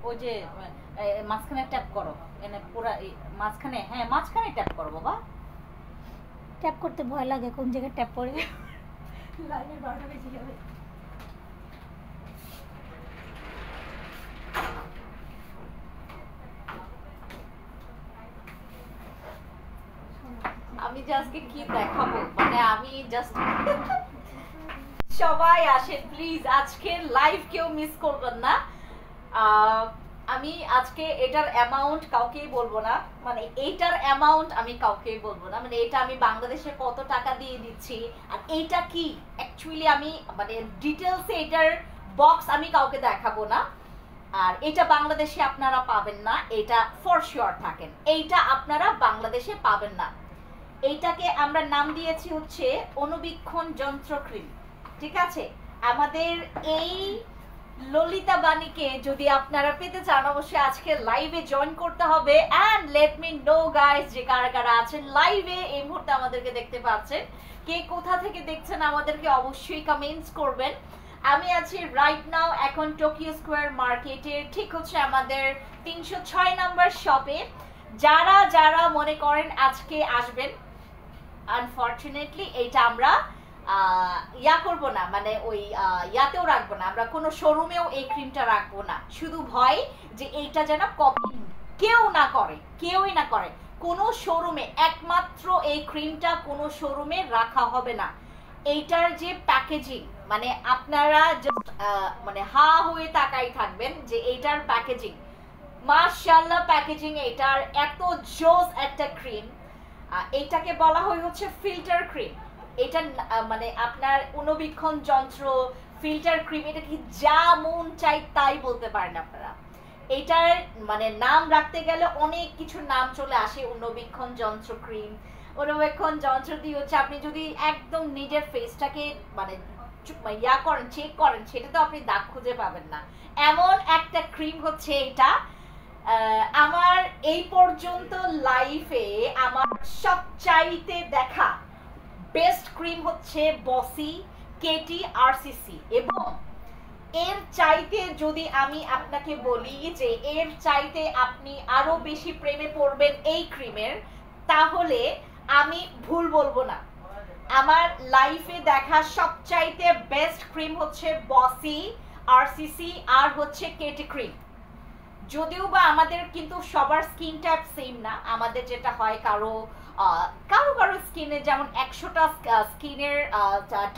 ওই যে মাঝখানে ট্যাপ করো, এনে পুরো মাঝখানে, হ্যাঁ মাঝখানে ট্যাপ করো বাবা। ট্যাপ করতে ভয় লাগে, কোন জায়গায় ট্যাপ করে লাইনের 12টা বেজে যাবে। আমি যে আজকে কি দেখাবো, মানে আমি জাস্ট সবাই আসেন প্লিজ, আজকে লাইভ কেউ মিস করবেন না। আমি আজকে এটার অ্যামাউন্ট কাউকেই বলবো না, মানে এইটার অ্যামাউন্ট আমি কাউকেই বলবো না, মানে এটা আমি বাংলাদেশে কত টাকা দিয়ে দিচ্ছি আর এইটা কি অ্যাকচুয়ালি আমি মানে ডিটেলসে এটার বক্স আমি কাউকে দেখাবো না। আর এটা বাংলাদেশে আপনারা পাবেন না, এটা ফর শিওর থাকেন, এইটা আপনারা বাংলাদেশে পাবেন না। এইটাকে আমরা নাম দিয়েছি হচ্ছে অনুবীক্ষণ যন্ত্র ক্রিম, ঠিক আছে। আমাদের এই ললিতা বাণীকে যদি আপনারা পেতে চান অবশ্যই আজকে লাইভে জয়েন করতে হবে। And let me no guys যে কারা কারা আছেন লাইভে এই মুহূর্তে আমাদেরকে দেখতে পাচ্ছেন, কে কোথা থেকে দেখছেন আমাদেরকে অবশ্যই কমেন্টস করবেন। আমি আছি রাইট নাও এখন টোকিও স্কোয়ার মার্কেটের ঠিক হচ্ছে আমাদের 306 নাম্বার শপে। যারা যারা মনে করেন আজকে আসবেন, আনফরচুনেটলি এইটা আমরা ইয়া করব না, মানে ওই ইয়াতেও রাখবো না, আমরা কোনো শোরুমেও এই ক্রিমটা রাখবো না, শুধু ভয় যে এইটা যেন কপি কেউ না করে, কেউই না করে কোনো শোরুমে। একমাত্র এই ক্রিমটা কোনো শোরুমে রাখা হবে না। এইটার যে প্যাকেজিং, মানে আপনারা জাস্ট মানে হা হয়ে তাকাই থাকবেন যে এইটার প্যাকেজিং, মাশাআল্লাহ প্যাকেজিং এটার এত জোস একটা ক্রিম। এইটাকে বলা হয় হচ্ছে ফিল্টার ক্রিম। এটা মানে আপনার অনুবীক্ষণ যন্ত্র ফিল্টার ক্রিম, এটা কি যা মন চাই তাই বলতে পারেন আপনারা। এটার মানে নাম রাখতে গেলে অনেক কিছু নাম চলে আসে, অনুবীক্ষণ যন্ত্র ক্রিম, অনুবীক্ষণ যন্ত্র দিয়ে হচ্ছে আপনি যদি একদম নিজের ফেসটাকে মানে ইয়া করেন, চেক করেন, সেটা তো আপনি দাগ খুঁজে পাবেন না, এমন একটা ক্রিম হচ্ছে এটা। আমার এই পর্যন্ত লাইফে আমার সবচাইতে দেখা বেস্ট ক্রিম হচ্ছে বসি কেটি আরসিসি, এবং এর চাইতে যদি আমি আপনাকে বলি যে এর চাইতে আপনি আরো বেশি প্রেমে পড়বেন এই ক্রিমের, তাহলে আমি ভুল বলবো না। আমার লাইফে দেখা সবচাইতে বেস্ট ক্রিম হচ্ছে বসি আরসিসি আর হচ্ছে কেটি ক্রিম। যদিও বা আমাদের কিন্তু সবার স্কিন টাইপ সেম না, আমাদের যেটা হয় কারো কারো কারো স্কিনে যেমন 100টা স্কিনের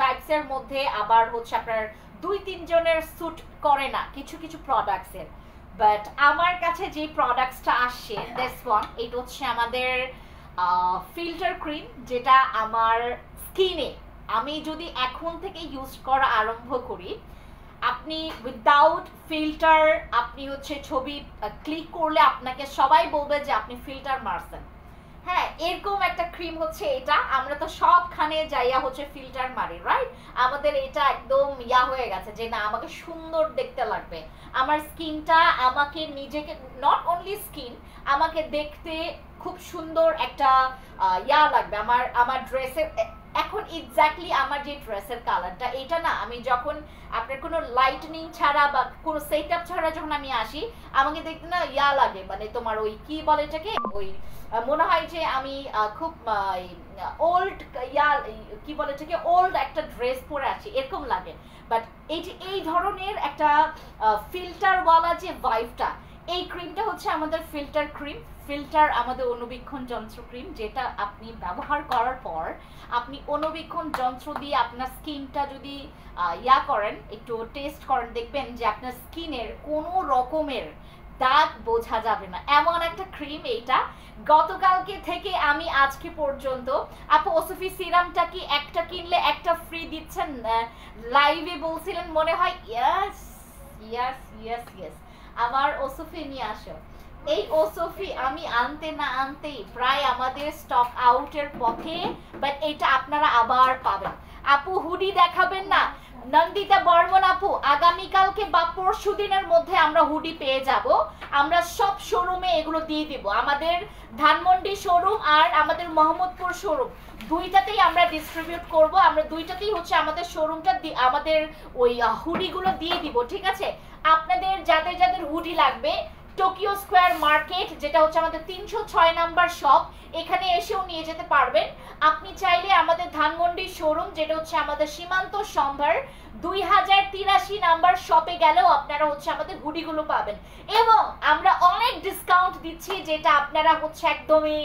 টাইপসের মধ্যে আবার হচ্ছে আপনার 2-3 জনের স্যুট করে না কিছু কিছু প্রোডাক্টসের। বাট আমার কাছে যে প্রোডাক্টসটা আসছে দিস ওয়ান, এটা হচ্ছে আমাদের ফিল্টার ক্রিম, যেটা আমার স্কিনে আমি যদি এখন থেকে ইউজ করা আরম্ভ করি, আপনি উইদাউট ফিল্টার আপনি হচ্ছে ছবি ক্লিক করলে আপনাকে সবাই বলবে যে আপনি ফিল্টার মারছেন। হ্যাঁ, এরকম একটা ক্রিম হচ্ছে এটা। আমরা তো সবখানে যাইয়া হচ্ছে ফিল্টার মারি, রাইট? আমাদের এটা একদম ইয়া হয়ে গেছে যে না আমাকে সুন্দর দেখতে লাগবে, আমার স্কিনটা আমাকে নিজেকে, নট অনলি স্কিন, আমাকে দেখতে খুব সুন্দর একটা ইয়া লাগবে। আমার ড্রেসের এখন এক্স্যাক্টলি আমার যে ড্রেসের কালারটা এটা না, আমি যখন আপনার কোনো লাইটনিং ছাড়া বা কোনো সেটআপ ছাড়া যখন আমি আসি, আমাকে দেখতে না ইয়া লাগে, মানে তোমার ওই কি বলে এটাকে, ওই মনে হয় যে আমি খুব ওল্ড ইয়া কি বলে এটাকে, ওল্ড একটা ড্রেস পরে আছি এরকম লাগে। বাট এই ধরনের একটা ফিল্টারওয়ালা যে ভাইবটা, এই ক্রিমটা হচ্ছে আমাদের ফিল্টার ক্রিম, ফিল্টার আমাদের অনুবীক্ষণ যন্ত্র ক্রিম, যেটা আপনি ব্যবহার করার পর আপনি অনুবীক্ষণ যন্ত্র দিয়ে আপনার স্কিনটা যদি ইয়া করেন, একটু টেস্ট করেন, দেখবেন যে আপনার স্কিনের কোনো রকমের দাগ বোঝা যাবে না, এমন একটা ক্রিম এইটা। গতকালকে থেকে আমি আজকে পর্যন্ত, আপু ওসফি সিরামটা কি একটা কিনলে একটা ফ্রি দিচ্ছেন, লাইভে বলছিলেন মনে হয়। ইয়েস ইয়েস ইয়েস ইয়েস, আমার ওসফি নিয়ে আসো। এই ওসফি আমি আনতে না আনতেই প্রায় আমাদের স্টক আউটের পথে, বাট এটা আপনারা আবার পাবেন। আপু হুডি দেখাবেন না? নন্দিতা বর্মন আপু, আগামীকালকে বা পরশু দিনের মধ্যে আমরা হুডি পেয়ে যাব। আমরা সব শোরুমে এগুলো দিয়ে দিব, আমাদের ধানমন্ডি শোরুম আর আমাদের মোহাম্মদপুর শোরুম দুইটাতেই আমরা ডিস্ট্রিবিউট করব। আমরা দুইটাতেই হচ্ছে আমাদের শোরুমটা আমাদের ওই হুডিগুলো দিয়ে দিব, ঠিক আছে? আপনাদের যাদের যাদের হুডি লাগবে, টোকিও স্কোয়ার মার্কেট, যেটা হচ্ছে আমাদের 306 নাম্বার শপ, এখানে এসেও নিয়ে যেতে পারবেন। আপনি চাইলে আমাদের ধানমন্ডি শোরুম, যেটা হচ্ছে আমাদের সীমান্ত সম্ভার 2083 নাম্বার শপে গেলেও আপনারা হচ্ছে আমাদের হুডিগুলো পাবেন। এবং আমরা অনেক ডিসকাউন্ট দিচ্ছি, যেটা আপনারা হচ্ছে একদমই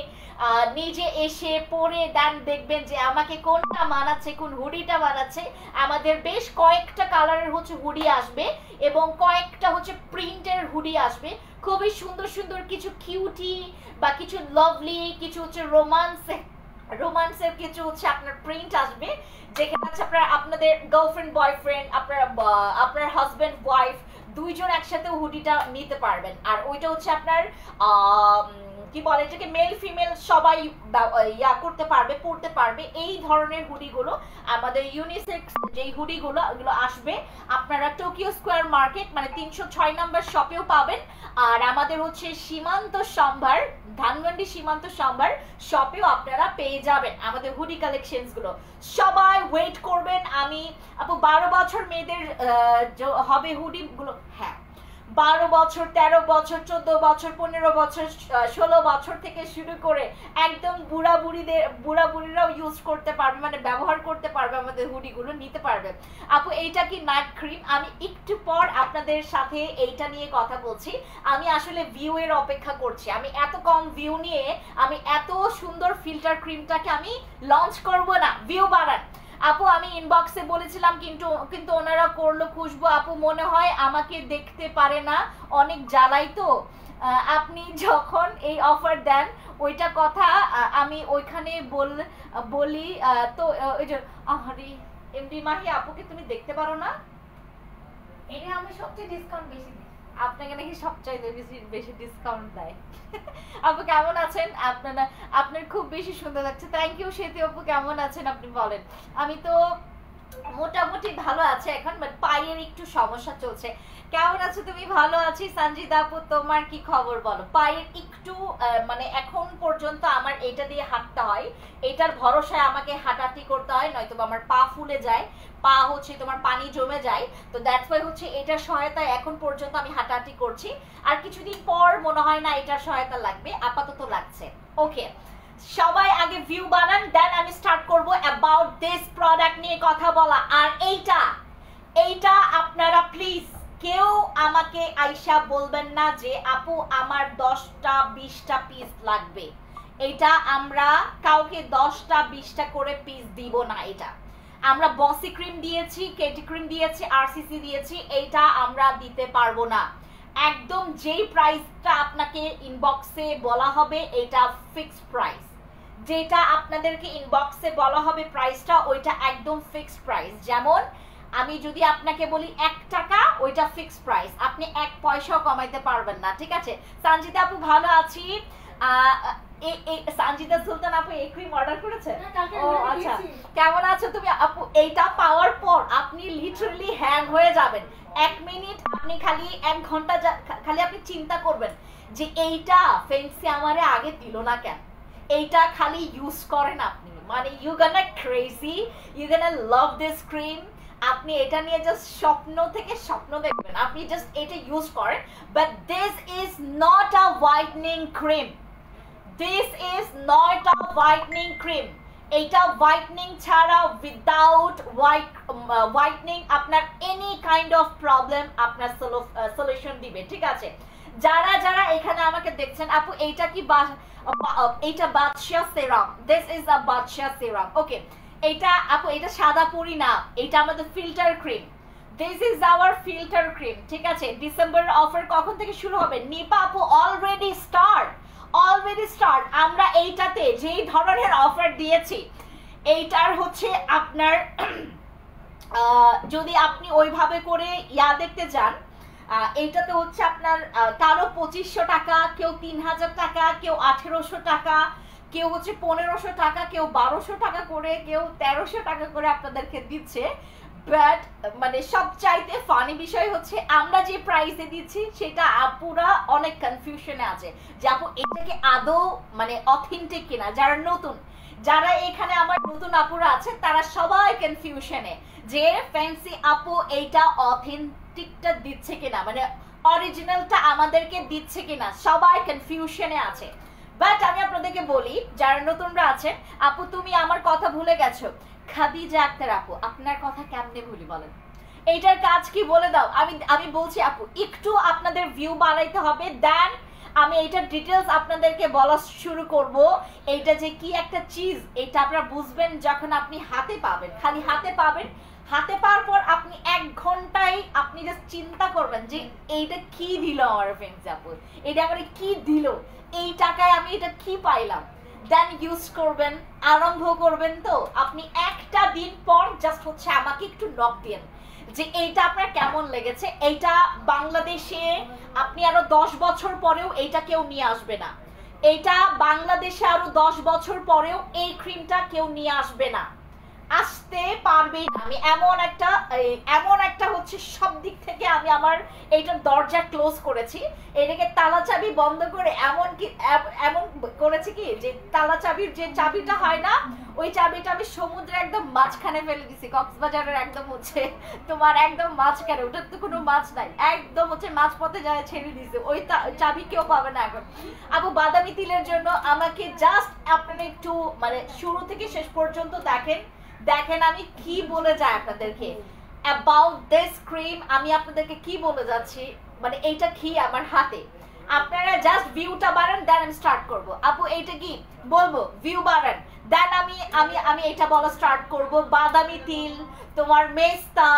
নিজে এসে পরে দেন, দেখবেন যে আমাকে কোনটা মানাচ্ছে, কোন হুডিটা মানাচ্ছে। আমাদের বেশ কয়েকটা কালারের হচ্ছে হুডি আসবে এবং কয়েকটা হচ্ছে প্রিন্টের হুডি আসবে, খুবই সুন্দর সুন্দর কিছু কিউটি বা কিছু লাভলি, কিছু হচ্ছে রোমান্সের কিছু হচ্ছে আপনার প্রিন্ট আসবে, যেখানে হচ্ছে আপনাদের গার্লফ্রেন্ড বয়ফ্রেন্ড, আপনার হাজব্যান্ড ওয়াইফ দুইজন একসাথে হুডিটা নিতে পারবেন। আর ওইটা হচ্ছে আপনার কি বলে এটাকে, মেল ফিমেল সবাই করতে পারবে, পড়তে পারবে। এই ধরনের হুডিগুলো আমাদের ইউনিসেক্স যেই হুডিগুলো এগুলো আসবে আপনারা টোকিও স্কোয়ার মার্কেট মানে 306 নাম্বার শপেও পাবেন। আর আমাদের হচ্ছে সীমান্ত সম্ভার, ধানমন্ডি সীমান্ত সম্ভার শপেও আপনারা পেয়ে যাবেন আমাদের হুডি কালেকশনস গুলো। সবাই ওয়েট করবেন। আমি আপু 12 বছর মেয়েদের হবে হুডি গুলো, হ্যাঁ 12 বছর, 13 বছর, 14 বছর, 15 বছর, 16 বছর থেকে শুরু করে একদম বুড়াবুড়িরাও ইউজ করতে পারবে, মানে ব্যবহার করতে পারবে, আমাদের হুডিগুলো নিতে পারবে। আপু এইটা কি নাইট ক্রিম? আমি একটু পর আপনাদের সাথে এইটা নিয়ে কথা বলছি। আমি আসলে ভিউ এর অপেক্ষা করছি। আমি এত কম ভিউ নিয়ে আমি এত সুন্দর ফিল্টার ক্রিমটাকে আমি লঞ্চ করব না, ভিউ বাড়ান। আপু আমি ইনবক্সে বলেছিলাম, কিন্তু ওনারা করলো খুশবু আপু মনে হয় আমাকে দেখতে পারে না, অনেক জ্বালাই তো। আপনি যখন এই অফার দেন ওইটা কথা আমি ওইখানে বলি তো ওই যে আরে এমডি মাহি আপুকে তুমি দেখতে পারো না? এটা আমি সবচেয়ে ডিসকাউন্ট বেশি দিই। আপনাকে নাকি সবচাইতে বেশি ডিসকাউন্ট দেয়। আপু কেমন আছেন? আপনার খুব বেশি সুন্দর লাগছে। থ্যাংক ইউ সেতু আপু, কেমন আছেন আপনি বলেন? আমি তো মোটামুটি ভালো আছে এখন, বাট পায়ের একটু সমস্যা চলছে। কেমন আছো তুমি? ভালো আছি। সঞ্জিদা আপু তোমার কি খবর বলো? পায়ের একটু মানে এখন পর্যন্ত আমার এটা দিয়ে হাঁটতে হয়, এটার ভরসায় আমাকে হাঁটাহাঁটি করতে হয়, নয়তো আমার পা ফুলে যায়, পা হচ্ছে তোমার পানি জমে যায়। তো দ্যাটস ওয়াই হচ্ছে এটার সহায়তায় এখন পর্যন্ত আমি হাঁটাহাঁটি করছি। আর কিছুদিন পর মনে হয় না এটার সহায়তা লাগবে, আপাতত লাগছে। ওকে, সবাই আগে ভিউ বানান, দেন আমি স্টার্ট করব অ্যাবাউট দিস প্রোডাক্ট নিয়ে কথা বলা। আর এইটা আপনারা প্লিজ কেউ আমাকে আইসা বলবেন না যে আপু আমার 10টা 20টা পিস লাগবে। এটা আমরা কাউকে 10টা 20টা করে পিস দিব না। এটা আমরা বসি ক্রিম দিয়েছি, কেটি ক্রিম দিয়েছি, আরসিসি দিয়েছি, এইটা আমরা দিতে পারবো না। একদম যেই প্রাইসটা আপনাকে ইনবক্সে বলা হবে এটা ফিক্সড প্রাইস, যেটা আপনাদেরকে ইনবক্সে বলা হবে প্রাইসটা ওইটা একদম ফিক্সড প্রাইস। যেমন আমি যদি আপনাকে বলি 1 টাকা, ওইটা ফিক্সড প্রাইস, আপনি 1 পয়সাও কমাইতে পারবেন না। ঠিক আছে সঞ্জিতা আপু, ভালো আছি। সঞ্জিতা সুলতান আপু এই ক্রিম অর্ডার করেছে? ও আচ্ছা, কেমন আছো তুমি আপু? এইটা পাওয়ার পর আপনি লিটারালি হ্যাং হয়ে যাবেন। 1 মিনিট আপনি খালি 1 ঘন্টা খালি আপনি চিন্তা করবেন যে এইটা ফেন্সি আমারে আগে দিল না কেন, এইটা খালি ইউজ করেন আপনি, মানে you gonna crazy, you gonna love this cream. আপনি এটা নিয়ে জাস্ট স্বপ্ন থেকে স্বপ্ন দেখবেন, আপনি জাস্ট এটা ইউজ করেন। But this is not a whitening cream, this is not a whitening cream. এইটা হোয়াইটনিং ছাড়া উইদাউট হোয়াইটনিং আপনার এনি কাইন্ড অফ প্রবলেম আপনার সলিউশন দিবে। ঠিক আছে, যারা এখানে আমাকে দেখছেন আপু এইটা কি এইটা Badsha serum, this is a Badsha serum. Okay, এইটা আপু এটা সাদা পরি না, এটা আমাদের filter cream, this is our filter cream. ঠিক আছে, ডিসেম্বর অফার কখন থেকে শুরু হবে? নিপা আপু অলরেডি স্টার্ট। আমরা এইটাতে যেই ধরনের অফার দিয়েছি এইটার হচ্ছে আপনার যদি আপনি ওইভাবে করে দেখতে যান, এইটাতে হচ্ছে আপনার কারো 2500 টাকা, কেউ 3000 টাকা, কেউ 1800 টাকা, কেউ হচ্ছে 1500 টাকা, কেউ 1200 টাকা করে, কেউ 1300 টাকা করে আপনাদেরকে দিচ্ছে। বাট মানে সবচাইতে ফানি বিষয় হচ্ছে আমরা যে প্রাইসে দিচ্ছি সেটা আপুরা অনেক কনফিউশনে আছে যে আপু এটাকে আদৌ মানে অথেন্টিক কিনা। যারা এখানে আমার নতুন আপুরা আছে তারা সবাই কনফিউশনে যে ফ্যান্সি আপু এইটা অথেন্টিকটা দিচ্ছে কিনা, মানে অরিজিনালটা আমাদেরকে দিচ্ছে কিনা, সবাই কনফিউশনে আছে। বাট আমি আপনাদেরকে বলি, যারা নতুনরা আছে, আপু তুমি আমার কথা ভুলে গেছো। খাদিজা আক্তার আপু, আপনার কথা কেমনে ভুলি বলেন? এইটার কাজ কি বলে দাও। আমি বলছি আপু, একটু আপনাদের ভিউ বাড়াইতে হবে, দেন আমি এইটার ডিটেলস আপনাদেরকে বলা শুরু করব। এইটা যে কি একটা চিজ, এটা আপনারা বুঝবেন যখন আপনি হাতে পাবেন। খালি হাতে পাবেন, হাতে পাওয়ার পর আপনি 1 ঘন্টায় আপনি জাস্ট চিন্তা করবেন যে এইটা কি দিল আমার ফ্রেন্ডস আপু, এটা আমার কি দিল, এই টাকায় আমি এটা কি পাইলাম। দেন ইউজ করবেন, আরম্ভ করবেন। তো আপনি একটা দিন পর জাস্ট হচ্ছে আমাকে একটু নক দিন যে এইটা আপনার কেমন লেগেছে। এইটা বাংলাদেশে আপনি আরো 10 বছর পরেও এইটা কেউ নিয়ে আসবে না। এইটা বাংলাদেশে আরো 10 বছর পরেও এই ক্রিমটা কেউ নিয়ে আসবে না, আসতে পারবে না। আমি এমন একটা হচ্ছে সব দিক থেকে আমি আমার এইটার দরজা ক্লোজ করেছি, এটাকে তালা চাবি বন্ধ করে এমন করেছি কি যে তালা চাবির যে চাবিটা হয় না, ওই চাবিটা আমি সমুদ্রে একদম মাঝখানে ফেলে দিছি। কক্সবাজারের একদম হচ্ছে তোমার একদম মাঝখানে, ওটার তো কোনো মাছ নাই, একদম হচ্ছে মাঝপথে যায় ছেড়ে দিছে। ওই চাবি কেউ পাবে না এখন। আপু বাদামি তিলের জন্য আমাকে জাস্ট আপনারা একটু মানে শুরু থেকে শেষ পর্যন্ত দেখেন আমি কি বলে যাই আপনাদেরকে অ্যাবাউট দিস ক্রিম। আমি আপনাদেরকে কি বলে যাচ্ছি, মানে এইটা কি আমার হাতে। আপনারা জাস্ট ভিউটা বাড়ান, দেন আমি স্টার্ট করব। আপু এইটা কি বলবো, ভিউ বাড়ান, দেন আমি এটা বলা স্টার্ট করব। বাদামি তিল, তোমার মেস্তা,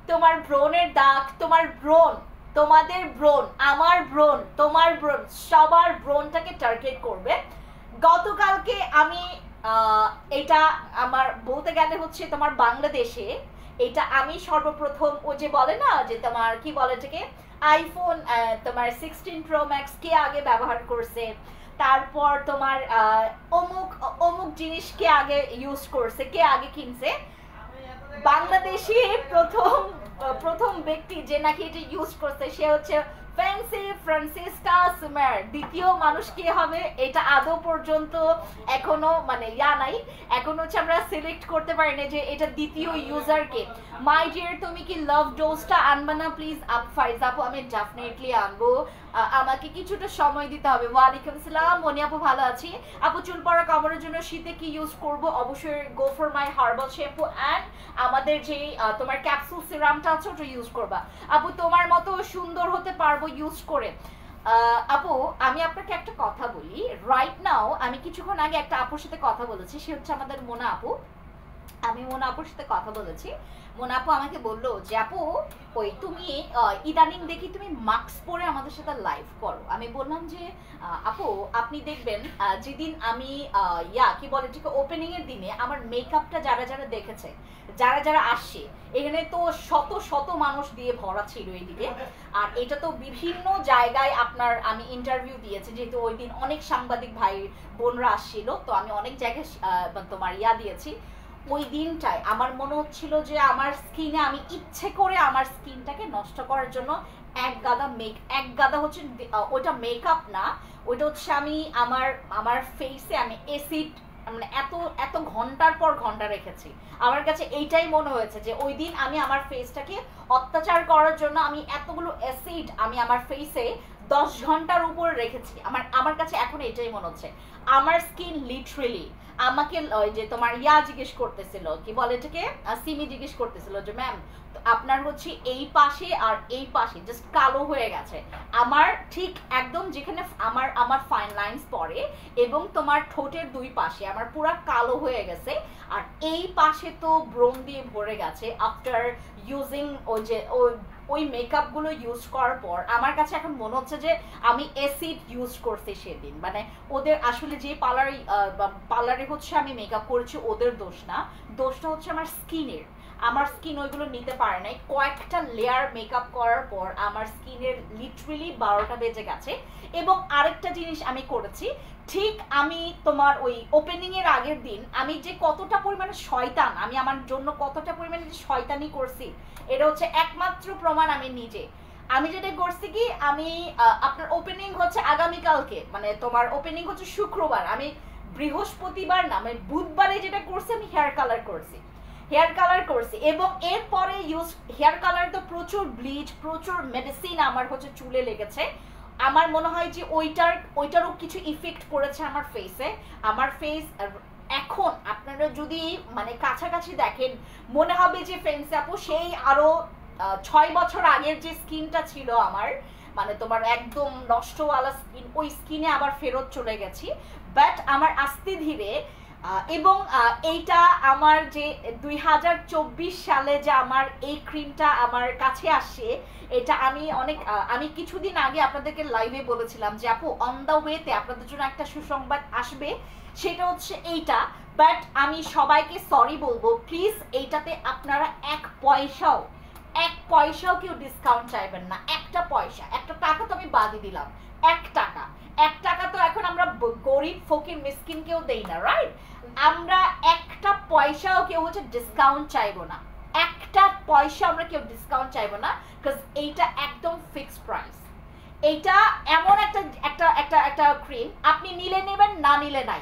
তোমার ব্রনের দাগ, তোমার ব্রন, তোমাদের ব্রন, আমার ব্রন, তোমার ব্রন, সবার ব্রনটাকে টার্গেট করবে। গতকালকে আমি এটা আমার বলতে গেলে হচ্ছে তোমার বাংলাদেশে এটা আমি সর্বপ্রথম, ও যে বলে না যে তোমার কি বলে এটাকে, আইফোন তোমার 16 প্রো ম্যাক্স কে আগে ব্যবহার করছে, তারপর তোমার অমুক জিনিস কে আগে ইউজ করছে, কে আগে কিনছে। বাংলাদেশি প্রথম ব্যক্তি যে নাকি এটা ইউজ করছে সে হচ্ছে ফ্যান্সি ফ্রান্সিসকা সুমের। দ্বিতীয় মানুষ কে হবে এটা আদৌ পর্যন্ত এখনো মানে নাই, এখন হচ্ছে আমরা সিলেক্ট করতে পারি না যে এটা দ্বিতীয় ইউজার কে। মাই ডিয়ার তুমি কি লাভ ডোজটা আনবা না প্লিজ? ফাইজ আপু আমি ডেফিনেটলি আনবো, আমাকে কিছুটা সময় দিতে হবে। ওয়ালাইকুম সালাম মনি আপু, ভালো আছি আপু। চুল পড়া কামড়ের জন্য শীতে কি ইউজ করব? অবশ্যই go for my herbal shampoo and আমাদের যে তোমার ক্যাপসুল সিরামটা আছে ওটা ইউজ করবা। আপু তোমার মতো সুন্দর হতে পারবো ইউজ করে। আপু আমি আপনাকে একটা কথা বলি, রাইট নাও আমি কিছুক্ষণ আগে একটা আপুর সাথে কথা বলেছি, সে হচ্ছে আমাদের মোনা আপু। আমি মোনা আপুর সাথে কথা বলেছি, মোনা আপু আমাকে বললো যে আপু ওই তুমি ইদানিং দেখি তুমি মাস্ক পরে আমাদের সাথে লাইভ করো। আমি বললাম যে আপু আপনি দেখবেন যেদিন আমি কি বলে এটাকে ওপেনিং এর দিনে আমার মেকআপটা যারা দেখেছে, যারা আসছে, এখানে তো শত শত মানুষ দিয়ে ভরা ছিল এইদিকে। আর এটা তো বিভিন্ন জায়গায় আপনার আমি ইন্টারভিউ দিয়েছি, যেহেতু ওই দিন অনেক সাংবাদিক ভাই বোনরা আসছিল, তো আমি অনেক জায়গায় তোমার দিয়েছি। ওই দিনটায় আমার মনে হচ্ছিল যে আমার স্কিনে আমি ইচ্ছে করে আমার স্কিনটাকে নষ্ট করার জন্য এক গাদা হচ্ছে ওইটা মেকআপ না, ওইটা হচ্ছে আমি আমার ফেসে আমি অ্যাসিড মানে এত ঘন্টার পর ঘন্টা রেখেছি। আমার কাছে এইটাই মনে হয়েছে যে ওই দিন আমি আমার ফেসটাকে অত্যাচার করার জন্য আমি এতগুলো অ্যাসিড আমি আমার ফেসে 10 ঘন্টার উপর রেখেছি। আমার কাছে এখন এটাই মনে হচ্ছে আমার স্কিন লিটারেলি আমাকে ওই যে তোমার জিজ্ঞেস করতেছিল, কি বলে এটাকে, সিমি জিজ্ঞেস করতেছিল যে ম্যাম আপনার হচ্ছে এই পাশে আর এই পাশে জাস্ট কালো হয়ে গেছে, আমার ঠিক একদম যেখানে আমার ফাইন লাইন্স পড়ে এবং তোমার ঠোঁটের দুই পাশে আমার পুরো কালো হয়ে গেছে, আর এই পাশে তো ব্রণ দিয়ে ভরে গেছে আফটার ইউজিং ওই মেকআপ গুলো ইউজ করার পর। আমার কাছে এখন মনে হচ্ছে যে আমি অ্যাসিড ইউজ করছি সেদিন, মানে ওদের আসলে যে পার্লারে হচ্ছে আমি মেকআপ করেছি ওদের দোষ না, দোষটা হচ্ছে আমার স্কিনের। আমার স্কিন ওইগুলো নিতে পারে নাই, কয়েকটা লেয়ার মেকআপ করার পর আমার স্কিনের লিটারেলি 12টা বেজে গেছে। এবং আরেকটা জিনিস আমি করেছি, ঠিক আমি তোমার ওই ওপেনিং এর আগের দিন আমি যে কতটা পরিমাণে শয়তান, আমি আমার জন্য কতটা পরিমাণে যে শয়তানি করছি এটা হচ্ছে একমাত্র প্রমাণ আমি নিজে। আমি যেটা করছি কি, আমি আপনার ওপেনিং হচ্ছে আগামীকালকে, মানে তোমার ওপেনিং হচ্ছে শুক্রবার, আমি বৃহস্পতিবার না মানে বুধবারে যেটা করছি আমি হেয়ার কালার করছি। হেয়ার কালার করছি, এবং এরপরে ইউজ হেয়ার কালার তো প্রচুর ব্লিচ, প্রচুর মেডিসিন আমার হচ্ছে চুলে লেগেছে। আমার মনে হয় যে ওইটারও কিছু ইফেক্ট পড়েছে আমার ফেসে। আমার ফেস এখন আপনারা যদি মানে কাছাকাছি দেখেন মনে হবে যে ফ্রেন্ডস আপু সেই আরো 6 বছর আগের যে স্কিনটা ছিল আমার, মানে তোমার একদম নষ্টওয়ালা স্কিন, ওই স্কিনে আবার ফেরত চলে গেছি। বাট আমার আস্তে ধীরে এবং এইটা আমার যে 2024 সালে যে আমার এই ক্রিমটা আমার কাছে আসে, এটা আমি কিছুদিন আগে আপনাদেরকে লাইভে বলেছিলাম যে আপু অন দ্য ওয়েতে আপনাদের জন্য একটা সুসংবাদ আসবে, সেটা হচ্ছে এইটা। বাট আমি সবাইকে সরি বলবো, প্লিজ এইটাতে আপনারা এক পয়সাও কেউ ডিসকাউন্ট চাইবেন না। একটা টাকা তো আমি বাদই দিলাম, 1 টাকা তো এখন আমরা গরিব ফকির মিসকিন কেউ দেই না, রাইট? আমরা একটা পয়সাও কেউ হচ্ছে ডিসকাউন্ট চাইবো না, একটা পয়সা আমরা কেউ ডিসকাউন্ট চাইবো না, বিকজ এইটা একদম ফিক্সড প্রাইস। এইটা এমন একটা ক্রিম, আপনি নিলে নেবেন, না নিলে নাই,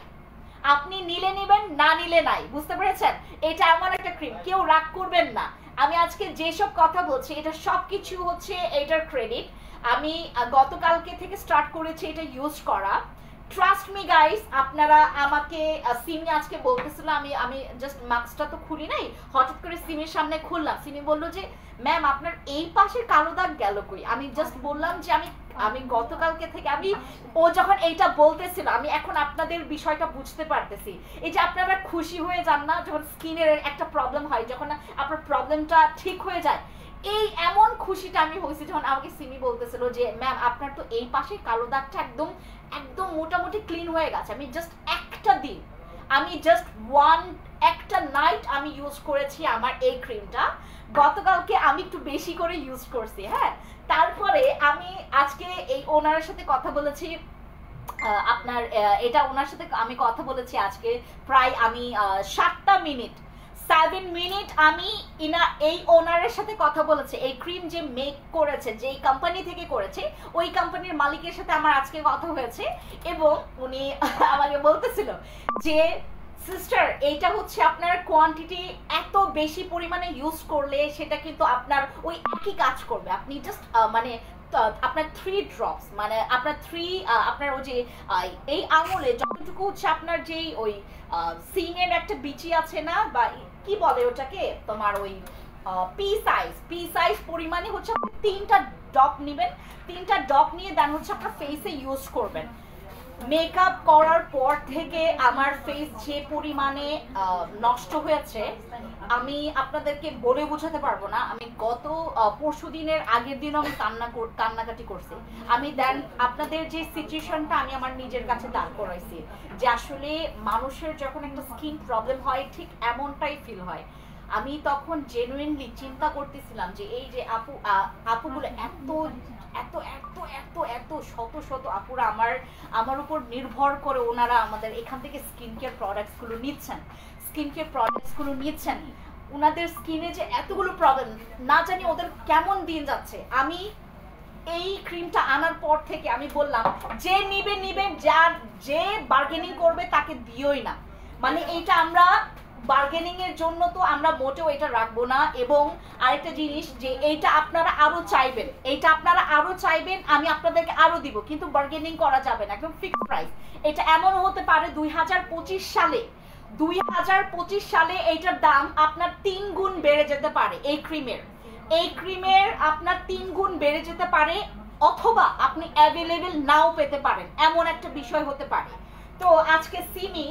আপনি নিলে নেবেন, না নিলে নাই, বুঝতে পেরেছেন? এটা এমন একটা ক্রিম, কেউ রাগ করবেন না। আমি আজকে যেসব কথা বলছি এটা সবকিছু হচ্ছে এটার ক্রেডিট। আমি গতকালকে থেকে স্টার্ট করেছি এটা ইউজ করা। ট্রাস্ট মি গাইস, আপনারা আমাকে সিমি আজকে বলতেছিল, আমি জাস্ট মাস্কটা তো খুলি নাই, হঠাৎ করে সিমির সামনে খুললাম। সিমি বললো যে ম্যাম আপনার এই পাশের কালো দাগ গেল কই? আমি জাস্ট বললাম যে আমি গতকালকে থেকে ও যখন এইটা বলতেছিল, আমি এখন আপনাদের বিষয়টা বুঝতে পারতেছি। এই যে আপনারা খুশি হয়ে যান না যখন স্কিনের একটা প্রবলেম হয়, যখন আপনার প্রবলেমটা ঠিক হয়ে যায়, এই এমন খুশিটা আমি হয়েছি যখন আমাকে সিমি বলতেছিল যে ম্যাম আপনার তো এই পাশে কালো দাগটা একদম মোটামুটি ক্লিন হয়ে গেছে। আমি জাস্ট একটা নাইট আমি ইউজ করেছি আমার এই ক্রিমটা। গতকালকে আমি একটু বেশি করে ইউজ করছি, হ্যাঁ। তারপরে আমি আজকে এই ওনারের সাথে কথা বলেছি, আপনার এটা ওনার সাথে আমি কথা বলেছি আজকে প্রায় আমি 7 মিনিট আমি এই ওনারের সাথে কথা বলেছি। এই ক্রিম যে মেক করেছে, যেই কোম্পানি থেকে করেছে, ওই কোম্পানির মালিকের সাথে আমার আজকে কথা হয়েছে, এবং উনি আমাকে বলতেছিল যে সিস্টার এইটা হচ্ছে আপনার কোয়ান্টিটি এত বেশি পরিমাণে ইউজ করলে সেটা কিন্তু আপনার ওই একই কাজ করবে। আপনি জাস্ট মানে আপনার 3 ড্রপস, মানে আপনার ওই যে এই আঙুলে যতটুকু হচ্ছে আপনার যেই ওই সিনের একটা বিচি আছে না, বা কি বলে ওটাকে, তোমার ওই পি সাইজ পরিমাণে হচ্ছে আপনি 3টা ড্রপ নেবেন। 3টা ড্রপ নিয়ে দেন হচ্ছে আপনার ফেসে ইউজ করবেন। মেকআপ করার পর থেকে আমার ফেস যে পরিমাণে নষ্ট হয়েছে আমি আপনাদেরকে বলে বোঝাতে পারবো না। আমি গত পরশুদিনের আগের দিনও আমি কান্নাকাটি করছি। আমি দেন আপনাদের যে সিচুয়েশনটা আমি আমার নিজের কাছে দাঁড় করাইছি যে আসলে মানুষের যখন একটা স্কিন প্রবলেম হয় ঠিক এমনটাই ফিল হয়। আমি তখন জেনুইনলি চিন্তা করতেছিলাম যে এই যে আপুগুলো এত এত এত এত এত শত শত আপুরা আমার উপর নির্ভর করে ওনারা আমাদের এখান থেকে স্কিন কেয়ার প্রোডাক্টসগুলো নিচ্ছেন। ওনাদের স্কিনে যে এতগুলো প্রবলেম, না জানি ওদের কেমন দিন যাচ্ছে। আমি এই ক্রিমটা আনার পর থেকে আমি বললাম যে নিবে যে বার্গেনিং করবে তাকে দিওই না। মানে এইটা আমরা বার্গেনিং এর জন্য তো আমরা মোটেও এটা রাখবো না। এবং আরেকটা জিনিস যে এইটা আপনারা আরো চাইবেন, আমি আপনাদেরকে আরো দিব, কিন্তু বার্গেনিং করা যাবে না, একদম ফিক্সড প্রাইস। এটা এমন হতে পারে 2025 সালে এইটার দাম আপনার 3 গুণ বেড়ে যেতে পারে। এই ক্রিমের আপনার 3 গুণ বেড়ে যেতে পারে, অথবা আপনি অ্যাভেলেবেল নাও পেতে পারেন, এমন একটা বিষয় হতে পারে। তো আজকে সিমি,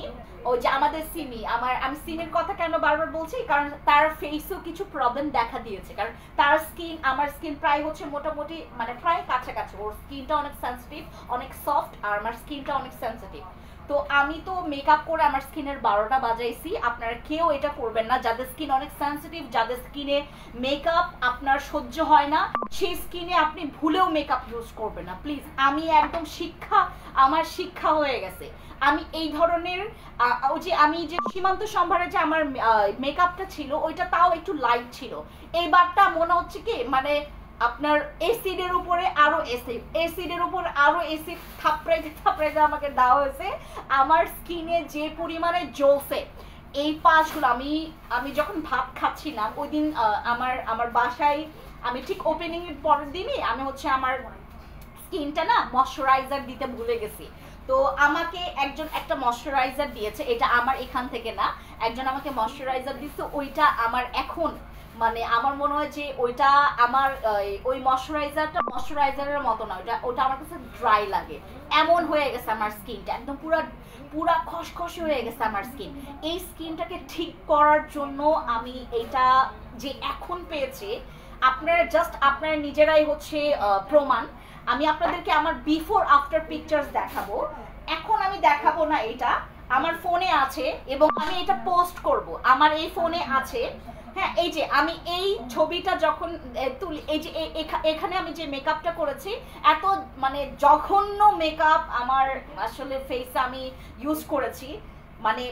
ওই যে আমাদের সিমি, আমি সিমির কথা কেন বারবার বলছি, কারণ তার ফেসেও কিছু প্রবলেম দেখা দিয়েছে। কারণ তার স্কিন আমার স্কিন প্রায় হচ্ছে মোটামুটি মানে প্রায় কাছাকাছি। ওর স্কিনটা অনেক সেন্সিটিভ, অনেক সফট, আর আমার স্কিনটা অনেক সেন্সিটিভ। তো আমি তো মেকআপ করে আমার স্কিনের 12টা বাজাইছি। আপনারা কেউ এটা করবেন না, যাদের স্কিন অনেক সেন্সিটিভ, যাদের স্কিনে মেকআপ আপনার সহ্য হয় না, সেই স্কিনে আপনি ভুলেও মেকআপ ইউজ করবেন না প্লিজ। আমি একদম আমার শিক্ষা হয়ে গেছে। আমি এই ধরনের ওই যে আমি যে সীমান্ত সম্ভারে যে আমার মেকআপটা ছিল ওইটা তাও একটু লাইট ছিল। এইবারটা মনে হচ্ছে কি মানে আপনার এসিডের উপরে আরো এসিড থাপড়াইতে আমাকে দেওয়া হয়েছে। আমার স্কিনে যে পরিমাণে জ্বলছে, এই পাশগুলো আমি আমি যখন ভাত খাচ্ছিলাম ওই দিন আমার বাসায় আমি ঠিক ওপেনিং এর পরের দিনই আমি হচ্ছে আমার স্কিনটা না ময়শ্চারাইজার দিতে ভুলে গেছি। তো আমাকে একজন একটা ময়শ্চারাইজার দিয়েছে, এটা আমার এখান থেকে না, একজন আমাকে ময়শ্চারাইজার দিচ্ছে, ওইটা আমার এখন মানে আমার মনে হয় যে ওইটা আমার ওই ময়শ্চারাইজারের মতো না, ওটা আমার কাছে ড্রাই লাগে, এমন হয়ে গেছে আমার স্কিনটা, একদম পুরা খসখসে হয়ে গেছে আমার স্কিন। এই স্কিনটাকে ঠিক করার জন্য আমি এইটা যে এখন পেয়েছি, আপনারা জাস্ট আপনারা নিজেরাই হচ্ছে প্রমাণ। আমি আপনাদেরকে আমার বিফোর আফটার পিকচার্স দেখাবো, এখন আমি দেখাবো না, এটা আমার ফোনে আছে এবং আমি এটা পোস্ট করব, আমার এই ফোনে আছে। হ্যাঁ, এই যে আমি এই ছবিটা যখন তুলি, এই যে এখানে আমি যে মেকআপটা করেছি, এত মানে জঘন্য মেকআপ আমার আসলে ফেসে আমি ইউজ করেছি, মানে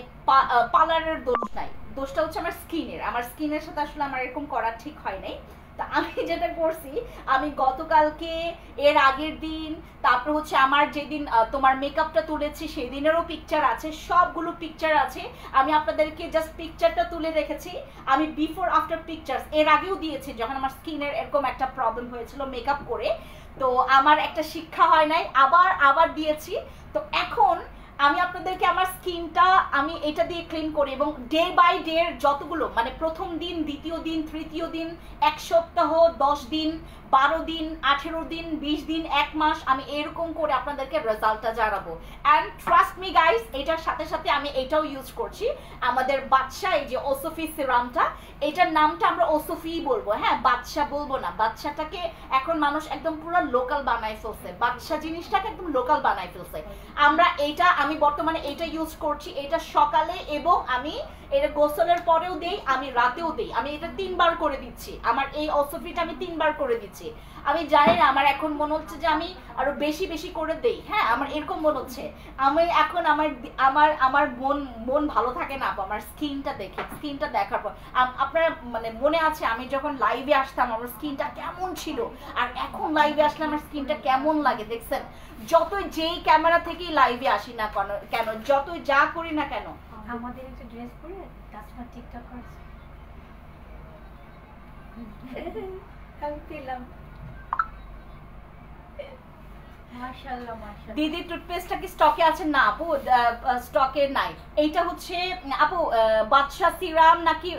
পার্লারের দোষ নাই, দোষটা হচ্ছে আমার স্কিনের সাথে আসলে আমার এরকম করা ঠিক হয় নাই। তা আমি যেটা করছি, আমি গতকালকে এর আগের দিন, তারপর হচ্ছে আমার যেদিন তোমার মেকআপটা তুলেছি সেদিনেরও পিকচার আছে, সবগুলো পিকচার আছে, আমি আপনাদেরকে জাস্ট পিকচারটা তুলে রেখেছি। আমি বিফোর আফটার পিকচার্স এর আগেও দিয়েছি যখন আমার স্কিনের এরকম একটা প্রবলেম হয়েছিল মেকআপ করে, তো আমার একটা শিক্ষা হয় নাই, আবার দিয়েছি। তো এখন আমি আপনাদেরকে আমার স্কিনটা আমি এটা দিয়ে ক্লিন করি এবং ডে বাই ডে যতগুলো মানে প্রথম দিন, দ্বিতীয় দিন, তৃতীয় দিন, এক সপ্তাহ, 10 দিন, 12 দিন, 18 দিন, 20 দিন, 1 মাস, আমি এরকম করে আপনাদেরকে রেজাল্টটা জানাবো। অ্যান্ড ট্রাস্ট মি গাইস, এটার সাথে সাথে আমি এটাও ইউজ করছি, আমাদের বাদশা, এই যে ওসফি সিরামটা, এটার নামটা আমরা ওসফি বলবো, হ্যাঁ, বাদশা বলবো না। বাদশাটাকে এখন মানুষ একদম পুরো লোকাল বানায় ফেলছে, বাদশা জিনিসটাকে একদম লোকাল বানায় ফেলছে। আমি বর্তমানে এটা ইউজ করছি, এটা সকালে এবং আমি এটা গোসলের পরেও দেই, আমি রাতেও দেই, আমি এটা 3 বার করে দিচ্ছি, আমার এই ওসফিটা আমি 3 বার করে দিচ্ছি। আমি জানি না, আমার এখন মনে হচ্ছে যে আমি আরো বেশি করে দেই, হ্যাঁ, আমার এরকম মনে হচ্ছে। আমি এখন আমার মন ভালো থাকে না আমার স্কিনটা দেখার পর। আপনার মানে মনে আছে আমি যখন লাইভে আসতাম আমার স্কিনটা কেমন ছিল, আর এখন লাইভে আসলে আমার স্কিনটা কেমন লাগে দেখছেন। যতই যেই ক্যামেরা থেকেই লাইভে আসি না কেন, যতই যা করি না কেন, আমাদের একটা ড্রেস পরে কাস্টমার টিকটক করছে, আমি পেলাম। মাশাআল্লাহ মাশাআল্লাহ। দিদি টুথপেস্টটা কি স্টকে আছে? না আপু, স্টকে নাই। এইটা হচ্ছে আপু বাদশা সিরাম নাকি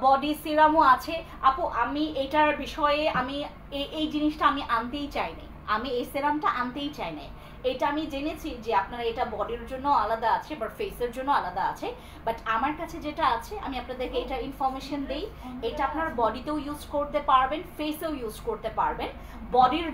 বডি সিরামও আছে আপু। আমি এটার বিষয়ে আমি এই জিনিসটা আমি আনতেই চাইনি, আমি এই সিরামটা আনতেই চাই না। এটা আমি জেনেছি যে আপনারা এটা বডির জন্য আলাদা আছে বা ফেসের জন্য আলাদা আছে, বাট আমার কাছে যেটা আছে আমি আপনাদেরকে এটা ইনফরমেশন দেই, এটা আপনার বডিতেও ইউজ করতে পারবেন, ফেসেও ইউজ করতে পারবেন। বডির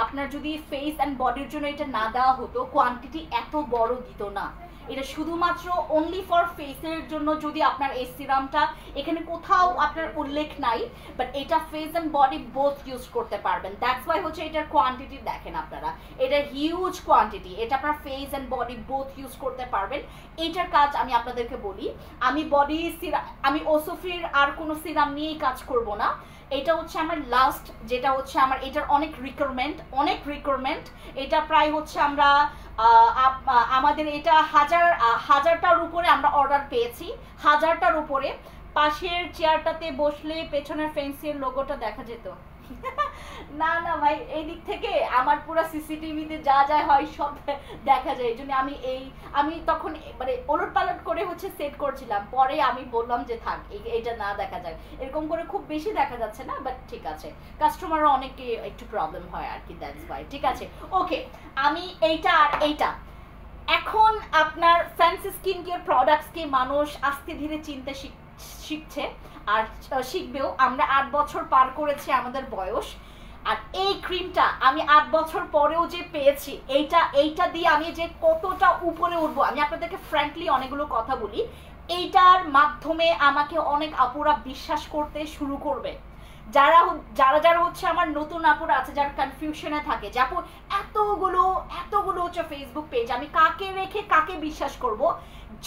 আপনার যদি ফেস অ্যান্ড বডির জন্য এটা না দেওয়া হতো, কোয়ান্টিটি এত বড় দিত না। এটা শুধুমাত্র অনলি ফর ফেসের জন্য, যদি আপনার এই সিরামটা এখানে কোথাও আপনার উল্লেখ নাই, বাট এটা face and body both use করতে পারবেন। দ্যাটস ওয়াই হচ্ছে এটার কোয়ান্টিটি দেখেন আপনারা, এটা হিউজ কোয়ান্টিটি, এটা আপনার face and body both use করতে পারবেন। এটার কাজ আমি আপনাদেরকে বলি, আমি ওসফির আর কোনো সিরাম নিয়েই কাজ করব না। এটা হচ্ছে আমার লাস্ট, যেটা হচ্ছে আমার এটার অনেক রিকোয়ারমেন্ট। এটা প্রায় হচ্ছে আমরা আমাদের এটা হাজারটার উপরে আমরা অর্ডার পেয়েছি, 1000টার উপরে। পাশের চেয়ারটাতে বসলে পেছনের ফেন্সির লোগোটা দেখা যেত। না ভাই, এই দিক থেকে আমার পুরো সিসিটিভিতে যা হয় সব দেখা যায়, এই জন্য আমি তখন মানে ওলটপালট করে হচ্ছে সেট করছিলাম, পরে আমি বললাম যে থাক, এইটা না দেখা যায়, এরকম করে খুব বেশি দেখা যাচ্ছে না, বাট ঠিক আছে, কাস্টমারও অনেকে একটু প্রবলেম হয় আর কি, দ্যাটস ওয়াই। ঠিক আছে, ওকে, আমি এইটা আর এইটা এখন আপনার ফ্যান্সি স্কিন কেয়ার প্রোডাক্টসকে মানুষ আস্তে ধীরে চিনতে শিখছে আর শিখবেও। আমরা 8 বছর পার করেছি আমাদের বয়স, আর এই ক্রিমটা আমি 8 বছর পরেও যে পেয়েছি, এইটা দিয়ে আমি যে কতটা উপরে উঠবো, আমি আপনাদেরকে ফ্র্যাঙ্কলি অনেকগুলো কথা বলি, এইটার মাধ্যমে আমাকে অনেক আপুরা বিশ্বাস করতে শুরু করবে। যারা হচ্ছে আমার নতুন আপুরা আছে, যারা কনফিউশনে থাকে যে আপু এতগুলো হচ্ছে ফেসবুক পেজ, আমি কাকে রেখে কাকে বিশ্বাস করব।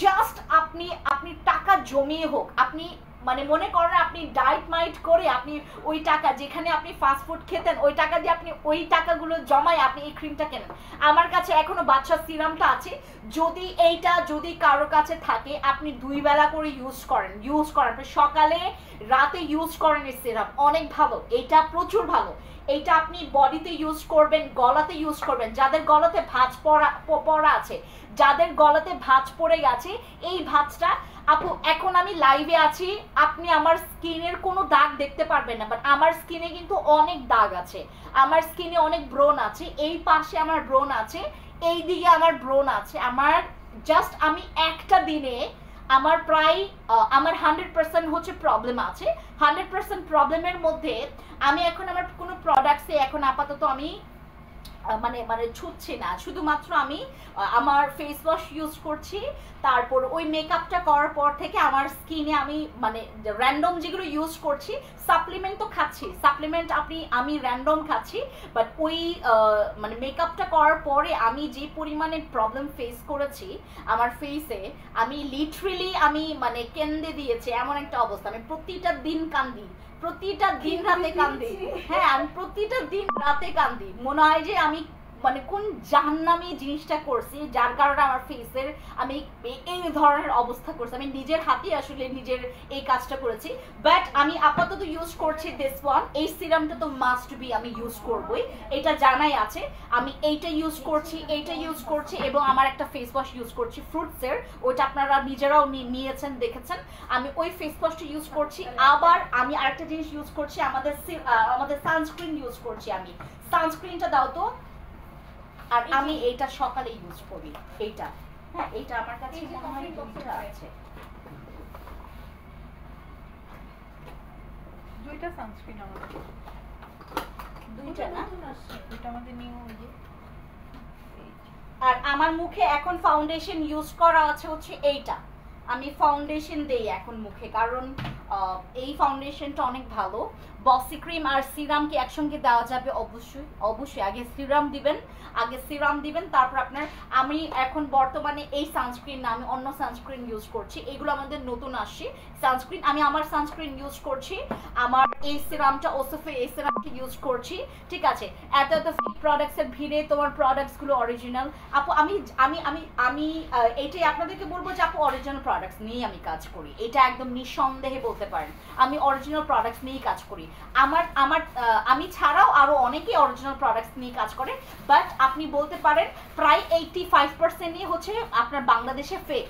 জাস্ট আপনি টাকা জমিয়ে হোক, আপনি মানে মনে করেন আপনি ডায়েট মাইট করে আপনি ওই টাকা, যেখানে আপনি ফাস্ট ফুড খেতেন ওই টাকা দিয়ে আপনি ওই টাকাগুলো জমায় আপনি এই ক্রিমটা কেনেন। আমার কাছে এখনো বাচ্চার সিরামটা আছে, যদি কারো কাছে থাকে আপনি 2 বেলা করে ইউজ করেন আপনি সকালে রাতে ইউজ করেন। এই সিরাম অনেক ভালো, এটা প্রচুর ভালো। এইটা আপনি বডিতে ইউজ করবেন, গলাতে ইউজ করবেন। যাদের গলাতে ভাঁজ পড়া আছে, যাদের গলাতে ভাঁজ পড়ে গেছে, এই ভাঁজটা আপু এখন আমি লাইভে আছি, আপনি আমার স্কিনের কোনো দাগ দেখতে পারবেন না, বাট আমার স্কিনে কিন্তু অনেক দাগ আছে, আমার স্কিনে অনেক ব্রণ আছে, এই পাশে আমার ব্রণ আছে, এই দিকে আমার ব্রণ আছে। আমার জাস্ট আমি একটা দিনে আমার প্রায় আমার 100% হচ্ছে প্রবলেম আছে। 100% প্রবলেমের মধ্যে আমি এখন আমার কোনো প্রোডাক্টসে এখন আপাতত আমি মানে ছুটছি না, শুধুমাত্র আমি আমার ফেস ওয়াশ ইউজ করছি। তারপর ওই মেকআপটা করার পর থেকে আমার স্কিনে আমি মানে র্যান্ডম যেগুলো ইউজ করছি, সাপ্লিমেন্ট তো খাচ্ছি, সাপ্লিমেন্ট আমি র্যান্ডম খাচ্ছি, বাট ওই মানে মেকআপটা করার পরে আমি যে পরিমাণে প্রবলেম ফেস করেছি আমার ফেসে, আমি লিটারেলি আমি মানে কেন্দে দিয়েছি, এমন একটা অবস্থা। আমি প্রতিটা দিন কান্দি, প্রতিটা দিন রাতে কান্দি। হ্যাঁ, আমি প্রতিটা দিন রাতে কান্দি, মনে হয় যে আমি মানে কোন জাহান্নামী জিনিসটা করছি, যার কারণে আমার ফেসের আমি এই ধরনের অবস্থা করছি। আমি নিজের হাতে আসলে নিজের এই কাজটা করেছি। বাট আমি আপাতত ইউজ করছি দিস ওয়ান। এই সিরামটা তো মাস্ট বি আমি ইউজ করবই, এটা জানাই আছে। আমি এইটা ইউজ করছি এবং আমার একটা ফেস ওয়াশ ইউজ করছি ফ্রুটসের, ওইটা আপনারা নিজেরাও নিয়েছেন, দেখেছেন। আমি ওই ফেস ওয়াশটা ইউজ করছি। আবার আমি আরেকটা জিনিস ইউজ করছি, আমাদের সানস্ক্রিন ইউজ করছি। আমি সানস্ক্রিনটা দাও তো। আর আমি এইটা সকালে ইউজ করি, এইটা। হ্যাঁ, এইটা আমার কাছে মনে হয় দুইটা আছে, দুইটা সানস্ক্রিন আমাদের, দুইটা না, এটা আমাদের নিউ। আর আমার মুখে এখন ফাউন্ডেশন ইউজ করা আছে হচ্ছে এইটা। আমি ফাউন্ডেশন দেই এখন মুখে, কারণ এই ফাউন্ডেশনটা অনেক ভালো। বসি ক্রিম আর সিরাম কি একসঙ্গে দেওয়া যাবে? অবশ্যই আগে সিরাম দিবেন, তারপর আপনার। আমি এখন বর্তমানে এই সানস্ক্রিন না, আমি অন্য সানস্ক্রিন ইউজ করছি, এগুলো আমাদের নতুন আসছে সানস্ক্রিন। আমি আমার সানস্ক্রিন ইউজ করছি, আমার এই সিরামটা ওসফে এই সিরামটা ইউজ করছি, ঠিক আছে। এত ফেক প্রোডাক্টসের ভিড়ে তোমার প্রোডাক্টসগুলো অরিজিনাল। আপু আমি আমি আমি আমি এইটাই আপনাদেরকে বলবো যে আপু অরিজিনাল প্রোডাক্টস নিয়ে আমি কাজ করি, এটা একদম নিঃসন্দেহে বলতে পারেন। আমি অরিজিনাল প্রোডাক্টস নিয়েই কাজ করি। আমি ছাড়াও আরো অনেকেই অরিজিনাল প্রোডাক্টস নিয়ে কাজ করে, বাট আপনি বলতে পারেন প্রায় 85%ই হচ্ছে আপনার বাংলাদেশে ফেক।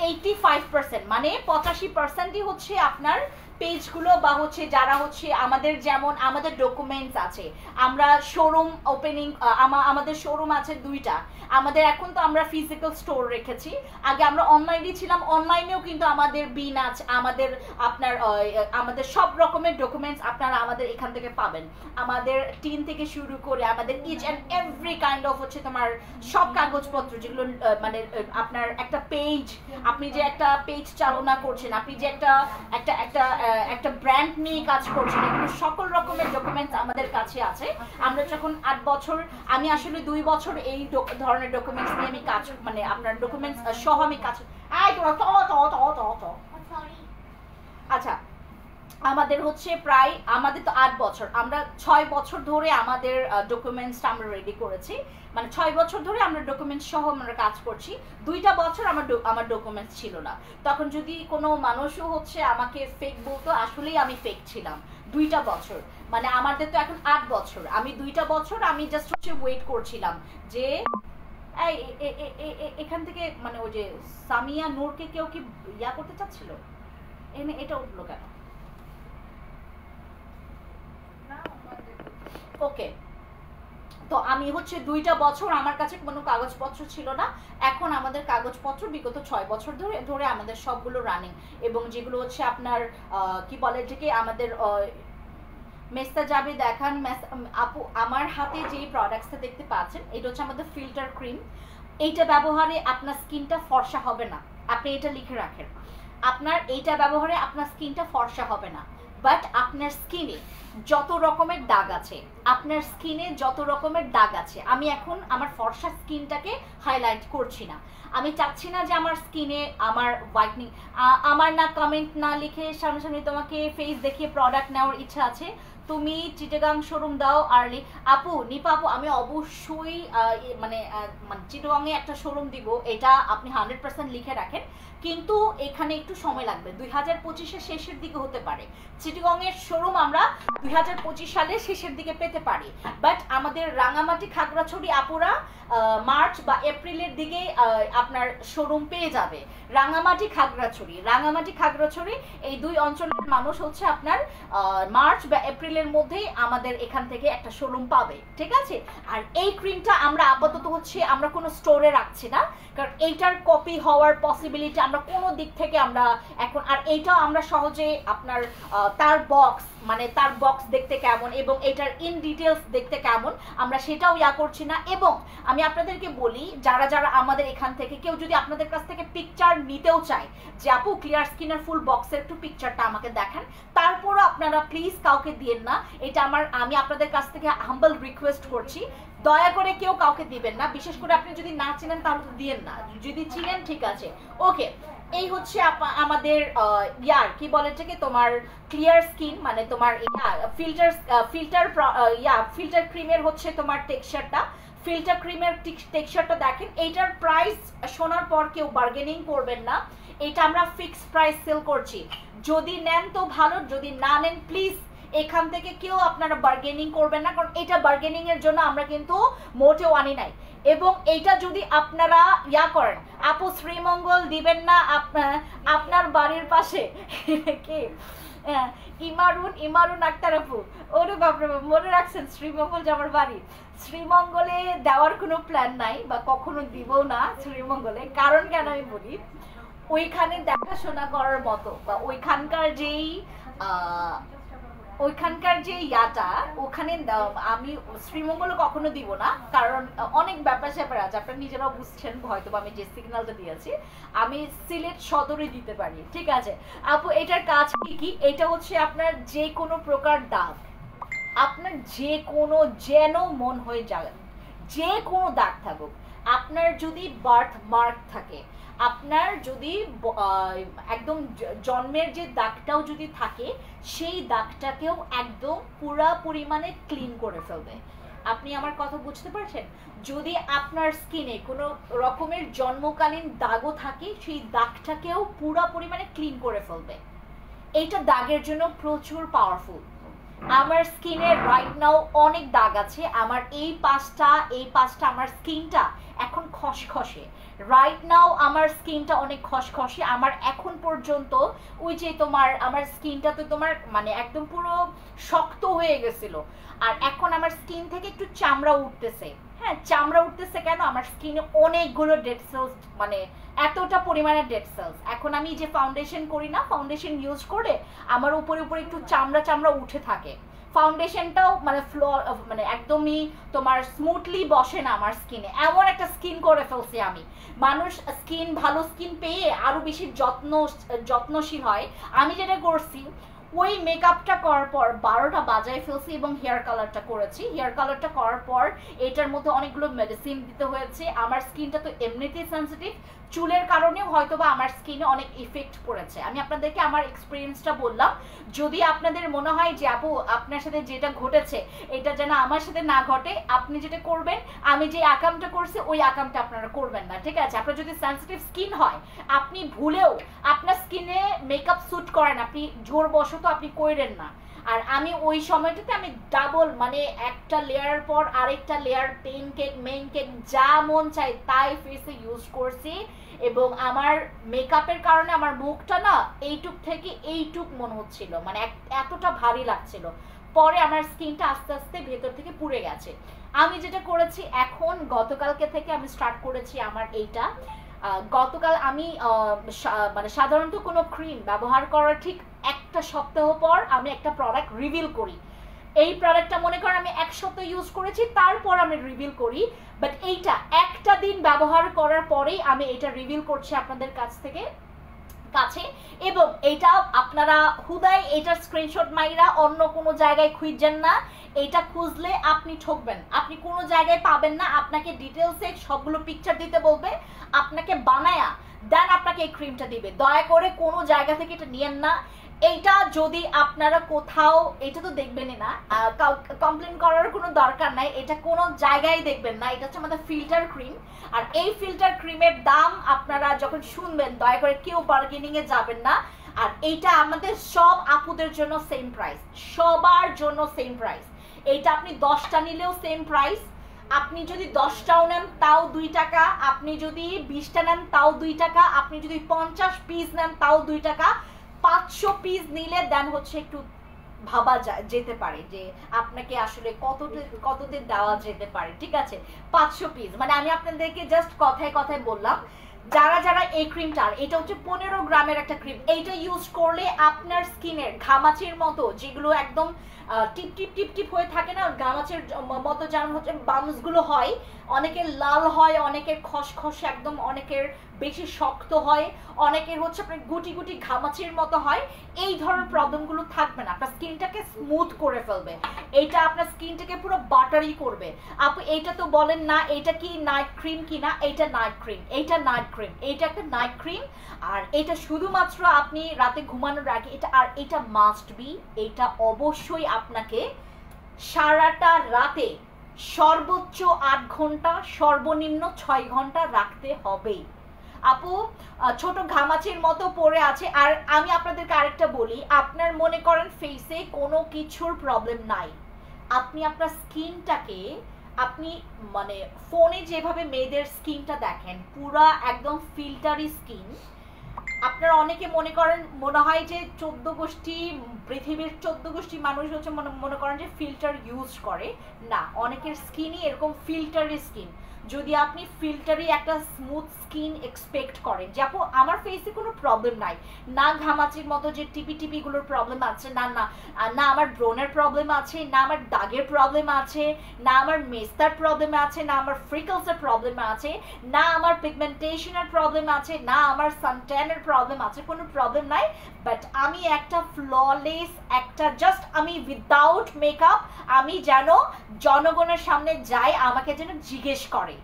85% মানে 85%ই হচ্ছে আপনার পেজগুলো বা হচ্ছে যারা হচ্ছে আমাদের, যেমন আমাদের ডকুমেন্টস আছে, আমরা শোরুম ওপেনিং, আমাদের শোরুম আছে 2টা। আমাদের এখন তো আমরা ফিজিক্যাল স্টোর রেখেছি, আগে আমরা অনলাইনে ছিলাম, অনলাইনেও কিন্তু আমাদের বিন আছে, আমাদের সব রকমের ডকুমেন্টস আপনারা আমাদের এখান থেকে পাবেন। আমাদের টিন থেকে শুরু করে আমাদের each and every kind of হচ্ছে তোমার সব কাগজপত্র, যেগুলো মানে আপনার একটা পেজ, আপনি যে একটা পেজ চালনা করছেন, আপনি যে একটা ব্র্যান্ড নিয়ে কাজ করছেন, এগুলো সকল রকমের ডকুমেন্টস আমাদের কাছে আছে। আমরা যখন 8 বছর, আমি আসলে 2 বছর এই ধরনের ডকুমেন্টস নিয়ে আমি কাজ, মানে আপনার ডকুমেন্টস সহ আমি কাজ। আচ্ছা, আমাদের হচ্ছে প্রায়, আমাদের তো 8 বছর, আমরা 6 বছর ধরে আমাদের ডকুমেন্টসটা আমরা রেডি করেছি, মানে 6 বছর ধরে আমরা ডকুমেন্টস সহ আমরা কাজ করছি। 2টা বছর আমার ডকুমেন্টস ছিল না, তখন যদি কোনো মানুষও হচ্ছে আমাকে ফেক বলতো, আসলেই আমি ফেক ছিলাম। 2টা বছর মানে আমাদের তো এখন 8 বছর, আমি 2টা বছর আমি জাস্ট হচ্ছে ওয়েট করছিলাম যে এখান থেকে, মানে ওই যে সামিয়া নূরকে কেউ কি ইয়া করতে চাচ্ছিল, এটা উঠলো কেন? ওকে, তো আমি হচ্ছে 2টা বছর আমার কাছে কোনো কাগজপত্র ছিল না। এখন আমাদের কাগজপত্র বিগত 6 বছর ধরে আমাদের সবগুলো রানিং, এবং যেগুলো হচ্ছে আপনার কি বলে এটাকে, আমাদের মেসটা যাবে দেখান। আপু আমার হাতে যে প্রোডাক্টসটা দেখতে পাচ্ছেন, এটা হচ্ছে আমাদের ফিল্টার ক্রিম। এইটা ব্যবহারে আপনার স্কিনটা ফর্সা হবে না, আপনি এটা লিখে রাখেন, আপনার এইটা ব্যবহারে আপনার স্কিনটা ফর্সা হবে না। বাট আপনার স্কিনে যত রকমের দাগ আছে, আপনার স্কিনে যত রকমের দাগ আছে, আমি এখন আমার ফর্সা স্কিনটাকে হাইলাইট করছি না। আমি চাচ্ছি না যে আমার স্কিনে আমার হোয়াইটনিং, আমার না কমেন্ট না লিখে সামনাসামনি তোমাকে ফেস দেখিয়ে প্রোডাক্ট নেওয়ার ইচ্ছা আছে, তুমি চিটাগাং শোরুম দাও আর্লি। আপু নিপা আপু, আমি অবশ্যই মানে চিটাগাংয়ে একটা শোরুম দিব, এটা আপনি 100% লিখে রাখেন, কিন্তু এখানে একটু সময় লাগবে, 2025-এর শেষের দিকে হতে পারে। চিটাগাংয়ের শোরুম আমরা 2025 সালের শেষের দিকে পেতে পারি, বাট আমাদের রাঙামাটি খাগড়াছড়ি আপুরা মার্চ বা এপ্রিলের দিকে আপনার শোরুম পেয়ে যাবে। রাঙামাটি খাগড়াছড়ি এই দুই অঞ্চলের মানুষ হচ্ছে আপনার মার্চ বা এপ্রিলের মধ্যেই আমাদের এখান থেকে একটা শোরুম পাবে, ঠিক আছে? আর এই ক্রিমটা আমরা আপাতত হচ্ছে আমরা কোনো স্টোরে রাখছি না, কারণ এইটার কপি হওয়ার পসিবিলিটি আমরা কোনো দিক থেকে আমরা এখন, আর এইটাও আমরা সহজে আপনার তার বক্স দেখতে কেমন এবং এটার ইন ডিটেলস দেখতে কেমন আমরা সেটাও করছি না। এবং আমি আপনাদেরকে বলি, যারা যারা আমাদের এখান থেকে কেউ যদি আপনাদের কাছ থেকে পিকচার নিতেও চায় যে আপু ক্লিয়ার স্কিনের ফুল বক্সের একটু পিকচারটা আমাকে দেখান, তারপরও আপনারা প্লিজ কাউকে দিয়েন না। এটা আমি আপনাদের কাছ থেকে হাম্বল রিকোয়েস্ট করছি, দয়া করে কেউ কাউকে দিবেন না, বিশেষ করে আপনি যদি না চিনেন তাহলে তো দিয়েন না, যদি চিনেন ঠিক আছে। ওকে, এই হচ্ছে আমাদের কি বলে এটাকে, তোমার ক্লিয়ার স্কিন মানে তোমার ফিল্টার ক্রিমের হচ্ছে তোমার টেক্সচারটা, ফিল্টার ক্রিমের টেক্সচারটা দেখেন। এইটার প্রাইস শোনার পর কেউ বার্গেনিং করবেন না, এটা আমরা ফিক্সড প্রাইস সেল করছি। যদি নেন তো ভালো, যদি না নেন প্লিজ এখান থেকে কেউ আপনারা বার্গেনিং করবেন না, কারণ এটা বার্গেনিং এর জন্য আমরা কিন্তু মোটেও আনি নাই। এবং এইটা যদি আপনারা করেন, আপু শ্রীমঙ্গল দিবেন না আপনার বাড়ির পাশে কে ইমারুন আক্তার আপু, ওরে বাপরে মনে রাখছেন শ্রীমঙ্গল যে আমার বাড়ি। শ্রীমঙ্গলে দেওয়ার কোনো প্ল্যান নাই বা কখনো দিব না শ্রীমঙ্গলে, কারণ কেন আমি বলি, ওইখানে দেখাশোনা করার মতো বা ওইখানকার যে ওখানে আমি শ্রীমঙ্গলে কখনো দিব না, কারণ অনেক ব্যাপার স্যাপার আছে, আপনারা নিজেরাও বুঝছেন হয়তো আমি যে সিগন্যালটা দিয়েছি, আমি সিলেট সদরে দিতে পারি, ঠিক আছে আপু। এটার কাজ কি? এটা হচ্ছে আপনার যে কোনো প্রকার দাগ, আপনার যে কোনো যেন মন হয়ে যায়, যে কোনো দাগ থাকুক, আপনার যদি বার্থ মার্ক থাকে, আপনার যদি একদম জন্মের যে দাগটাও যদি থাকে, সেই দাগটাকেও একদম পুরা পরিমাণে ক্লিন করে ফেলবে। আপনি আমার কথা বুঝতে পারছেন? যদি আপনার স্কিনে কোনো রকমের জন্মকালীন দাগও থাকে, সেই দাগটাকেও পুরা পরিমাণে ক্লিন করে ফেলবে। এইটা দাগের জন্য প্রচুর পাওয়ারফুল। আমার স্কিনে রাইট নাও অনেক দাগ আছে, আমার এই পাশটা আমার স্কিনটা এখন খসখসে, রাইট নাও আমার স্কিনটা অনেক খসখসে। আমার এখন পর্যন্ত ওই যে আমার স্কিনটা তো মানে একদম পুরো শক্ত হয়ে গেছিল, আর এখন আমার স্কিন থেকে একটু চামড়া উঠতেছে। হ্যাঁ, চামড়া উঠতেছে কেন? আমার স্কিনে অনেকগুলো ডেড সেলস, মানে এতটা পরিমাণে ডেড সেলস। এখন আমি যে ফাউন্ডেশন করি না, ফাউন্ডেশন ইউজ করে আমার উপরে একটু চামড়া উঠে থাকে। ফাউন্ডেশনটাও মানে একদমই স্মুথলি বসে না আমার স্কিনে, এমন একটা স্কিন করে ফেলছি আমি। মানুষ ভালো স্কিন পেয়ে আরো বেশি যত্নশীল হয়। আমি যেটা করছি, ওই মেকআপটা করার পর 12টা বাজায় ফেলছি এবং হেয়ার কালারটা করেছি। হেয়ার কালারটা করার পর এটার মধ্যে অনেকগুলো মেডিসিন দিতে হয়েছে। আমার স্কিনটা তো এমনিতেই সেন্সিটিভ, চুলের কারণেও হয়তোবা আমার স্কিনে অনেক ইফেক্ট পড়েছে। আমি আপনাদেরকে আমার এক্সপিরিয়েন্সটা বললাম। যদি আপনাদের মনে হয় যে আপু আপনার সাথে যেটা ঘটেছে এটা যেন আমার সাথে না ঘটে, আপনি যেটা করবেন, আমি যে আকামটা করছি ওই আকামটা আপনারা করবেন না, ঠিক আছে? আপনার যদি সেন্সিটিভ স্কিন হয়, আপনি ভুলেও আপনার স্কিনে মেকআপ স্যুট করেন, আপনি জোরবশত আপনি কইরেন না। আর আমি ওই সময়টাতে আমি ডাবল, মানে একটা লেয়ার পর আরেকটা layer, pancake, main cake, যা মন চাই তাই ফেসে ইউজ করছি। এবং আমার মেকআপের কারণে আমার মুখটা না এইটুক থেকে এইটুক মনে হচ্ছিল, মানে এতটা ভারী লাগছিল। পরে আমার স্কিনটা আস্তে আস্তে ভেতর থেকে পুড়ে গেছে। আমি যেটা করেছি এখন, গতকালকে থেকে আমি স্টার্ট করেছি আমার এইটা। গতকাল আমি মানে সাধারণত কোনো ক্রিম ব্যবহার করার ঠিক একটা সপ্তাহ পর আমি একটা প্রোডাক্ট রিভিল করি। এই প্রোডাক্টটা মনে করেন আমি এক সপ্তাহ ইউজ করেছি, তারপর আমি রিভিল করি। বাট এইটা একটা দিন ব্যবহার করার পরেই আমি এটা রিভিল করছি আপনাদের কাছ থেকে। কাছে। এবং এটা আপনারা হুদাই এটার স্ক্রিনশট মাইরা অন্য কোনো জায়গায় খুঁজছেন না, এটা খুঁজলে আপনি ঠকবেন, আপনি কোনো জায়গায় পাবেন না। আপনাকে ডিটেলসে সবগুলো পিকচার দিতে বলবে, আপনাকে বানায়া দেন আপনাকে এই ক্রিমটা দিবে। দয়া করে কোনো জায়গা থেকে এটা নিয়েন না। এইটা যদি আপনারা কোথাও, এটা তো দেখবেনই না, কমপ্লেন করার কোনো দরকার নাই, এটা কোনো জায়গায় দেখবেন না। এটা হচ্ছে আমাদের ফিল্টার ক্রিম। আর এই ফিল্টার ক্রিমের দাম আপনারা যখন শুনবেন দয়া করে কেউ বার্গেনিংয়ে যাবেন না। আর এইটা আমাদের সব আপুদের জন্য সেম প্রাইস, সবার জন্য সেম প্রাইস। এইটা আপনি 10টা নিলেও সেম প্রাইস, আপনি যদি 10টাও নেন তাও 2 টাকা, আপনি যদি 20টা নেন তাও 2 টাকা, আপনি যদি 50 পিস নেন তাও 2 টাকা, 500 পিস নিলে দেন হচ্ছে একটু ভাবা যেতে পারে যে আপনাকে আসলে কততে দেওয়া যেতে পারে। ঠিক আছে, 500 পিস মানে আমি আপনাদেরকে জাস্ট কথায় কথায় বললাম। যারা যারা এই ক্রিমটা, এটা হচ্ছে 15 গ্রামের একটা ক্রিম, এইটা ইউজ করলে আপনার স্কিনের ঘামাচির মতো যেগুলো একদম টিপ টিপ টিপ টিপ হয়ে থাকে না, ঘামাচির মতো যেমন হচ্ছে বামসগুলো হয়, অনেকের লাল হয়, অনেকের খসখসে একদম, অনেকের বেশি শক্ত হয়, অনেকের হচ্ছে আপনার গুটি গুটি ঘামাচির মতো হয়, এই ধরনের প্রবলেমগুলো থাকবে না, আপনার স্কিনটাকে স্মুথ করে ফেলবে। এইটা আপনার স্কিনটাকে পুরো বাটারি করবে। আপু এইটা তো বলেন না এটা কি নাইট ক্রিম কিনা, এইটা নাইট ক্রিম, এইটা নাইট ক্রিম, এইটা একটা নাইট ক্রিম। আর এটা শুধুমাত্র আপনি রাতে ঘুমানোর আগে এটা, আর এটা মাস্ট বি, এটা অবশ্যই আপনাকে সারাটা রাতে সর্বোচ্চ 8 ঘন্টা, সর্বনিম্ন 6 ঘন্টা রাখতে হবে। আপু ছোট ঘামাচির মতো পড়ে আছে। আর আমি আপনাদেরকে আরেকটা বলি, আপনার মনে করেন ফেসে কোনো কিছুর প্রবলেম নাই, আপনি আপনার স্কিনটাকে আপনি মানে ফোনে যেভাবে মেয়েদের স্কিনটা দেখেন পুরা একদম ফিল্টারি স্কিন, আপনারা অনেকে মনে হয় যে 14 গোষ্ঠী, পৃথিবীর 14 গোষ্ঠী মানুষ হচ্ছে মনে করেন যে ফিল্টার ইউজ করে না, অনেকের স্কিনই এরকম ফিল্টারি স্কিন। যদি আপনি ফিল্টারি একটা স্মুথ স্কিন এক্সপেক্ট করেন যে আপু আমার ফেসে কোনো প্রবলেম নাই, না ঘামাচির মতো যে টিপি টিপিগুলোর প্রবলেম আছে, না না না আমার ব্রনের প্রবলেম আছে, না আমার দাগের প্রবলেম আছে, না আমার মেস্তার প্রবলেম আছে, না আমার ফ্রিকলসের প্রবলেম আছে, না আমার পিগমেন্টেশনের প্রবলেম আছে, না আমার সানট্যানের প্রবলেম আছে, কোনো প্রবলেম নাই, বাট আমি একটা ফ্ললেস একটা জাস্ট আমি উইদাউট মেকআপ আমি যেন জনগণের সামনে যাই, আমাকে যেন জিজ্ঞেস করে,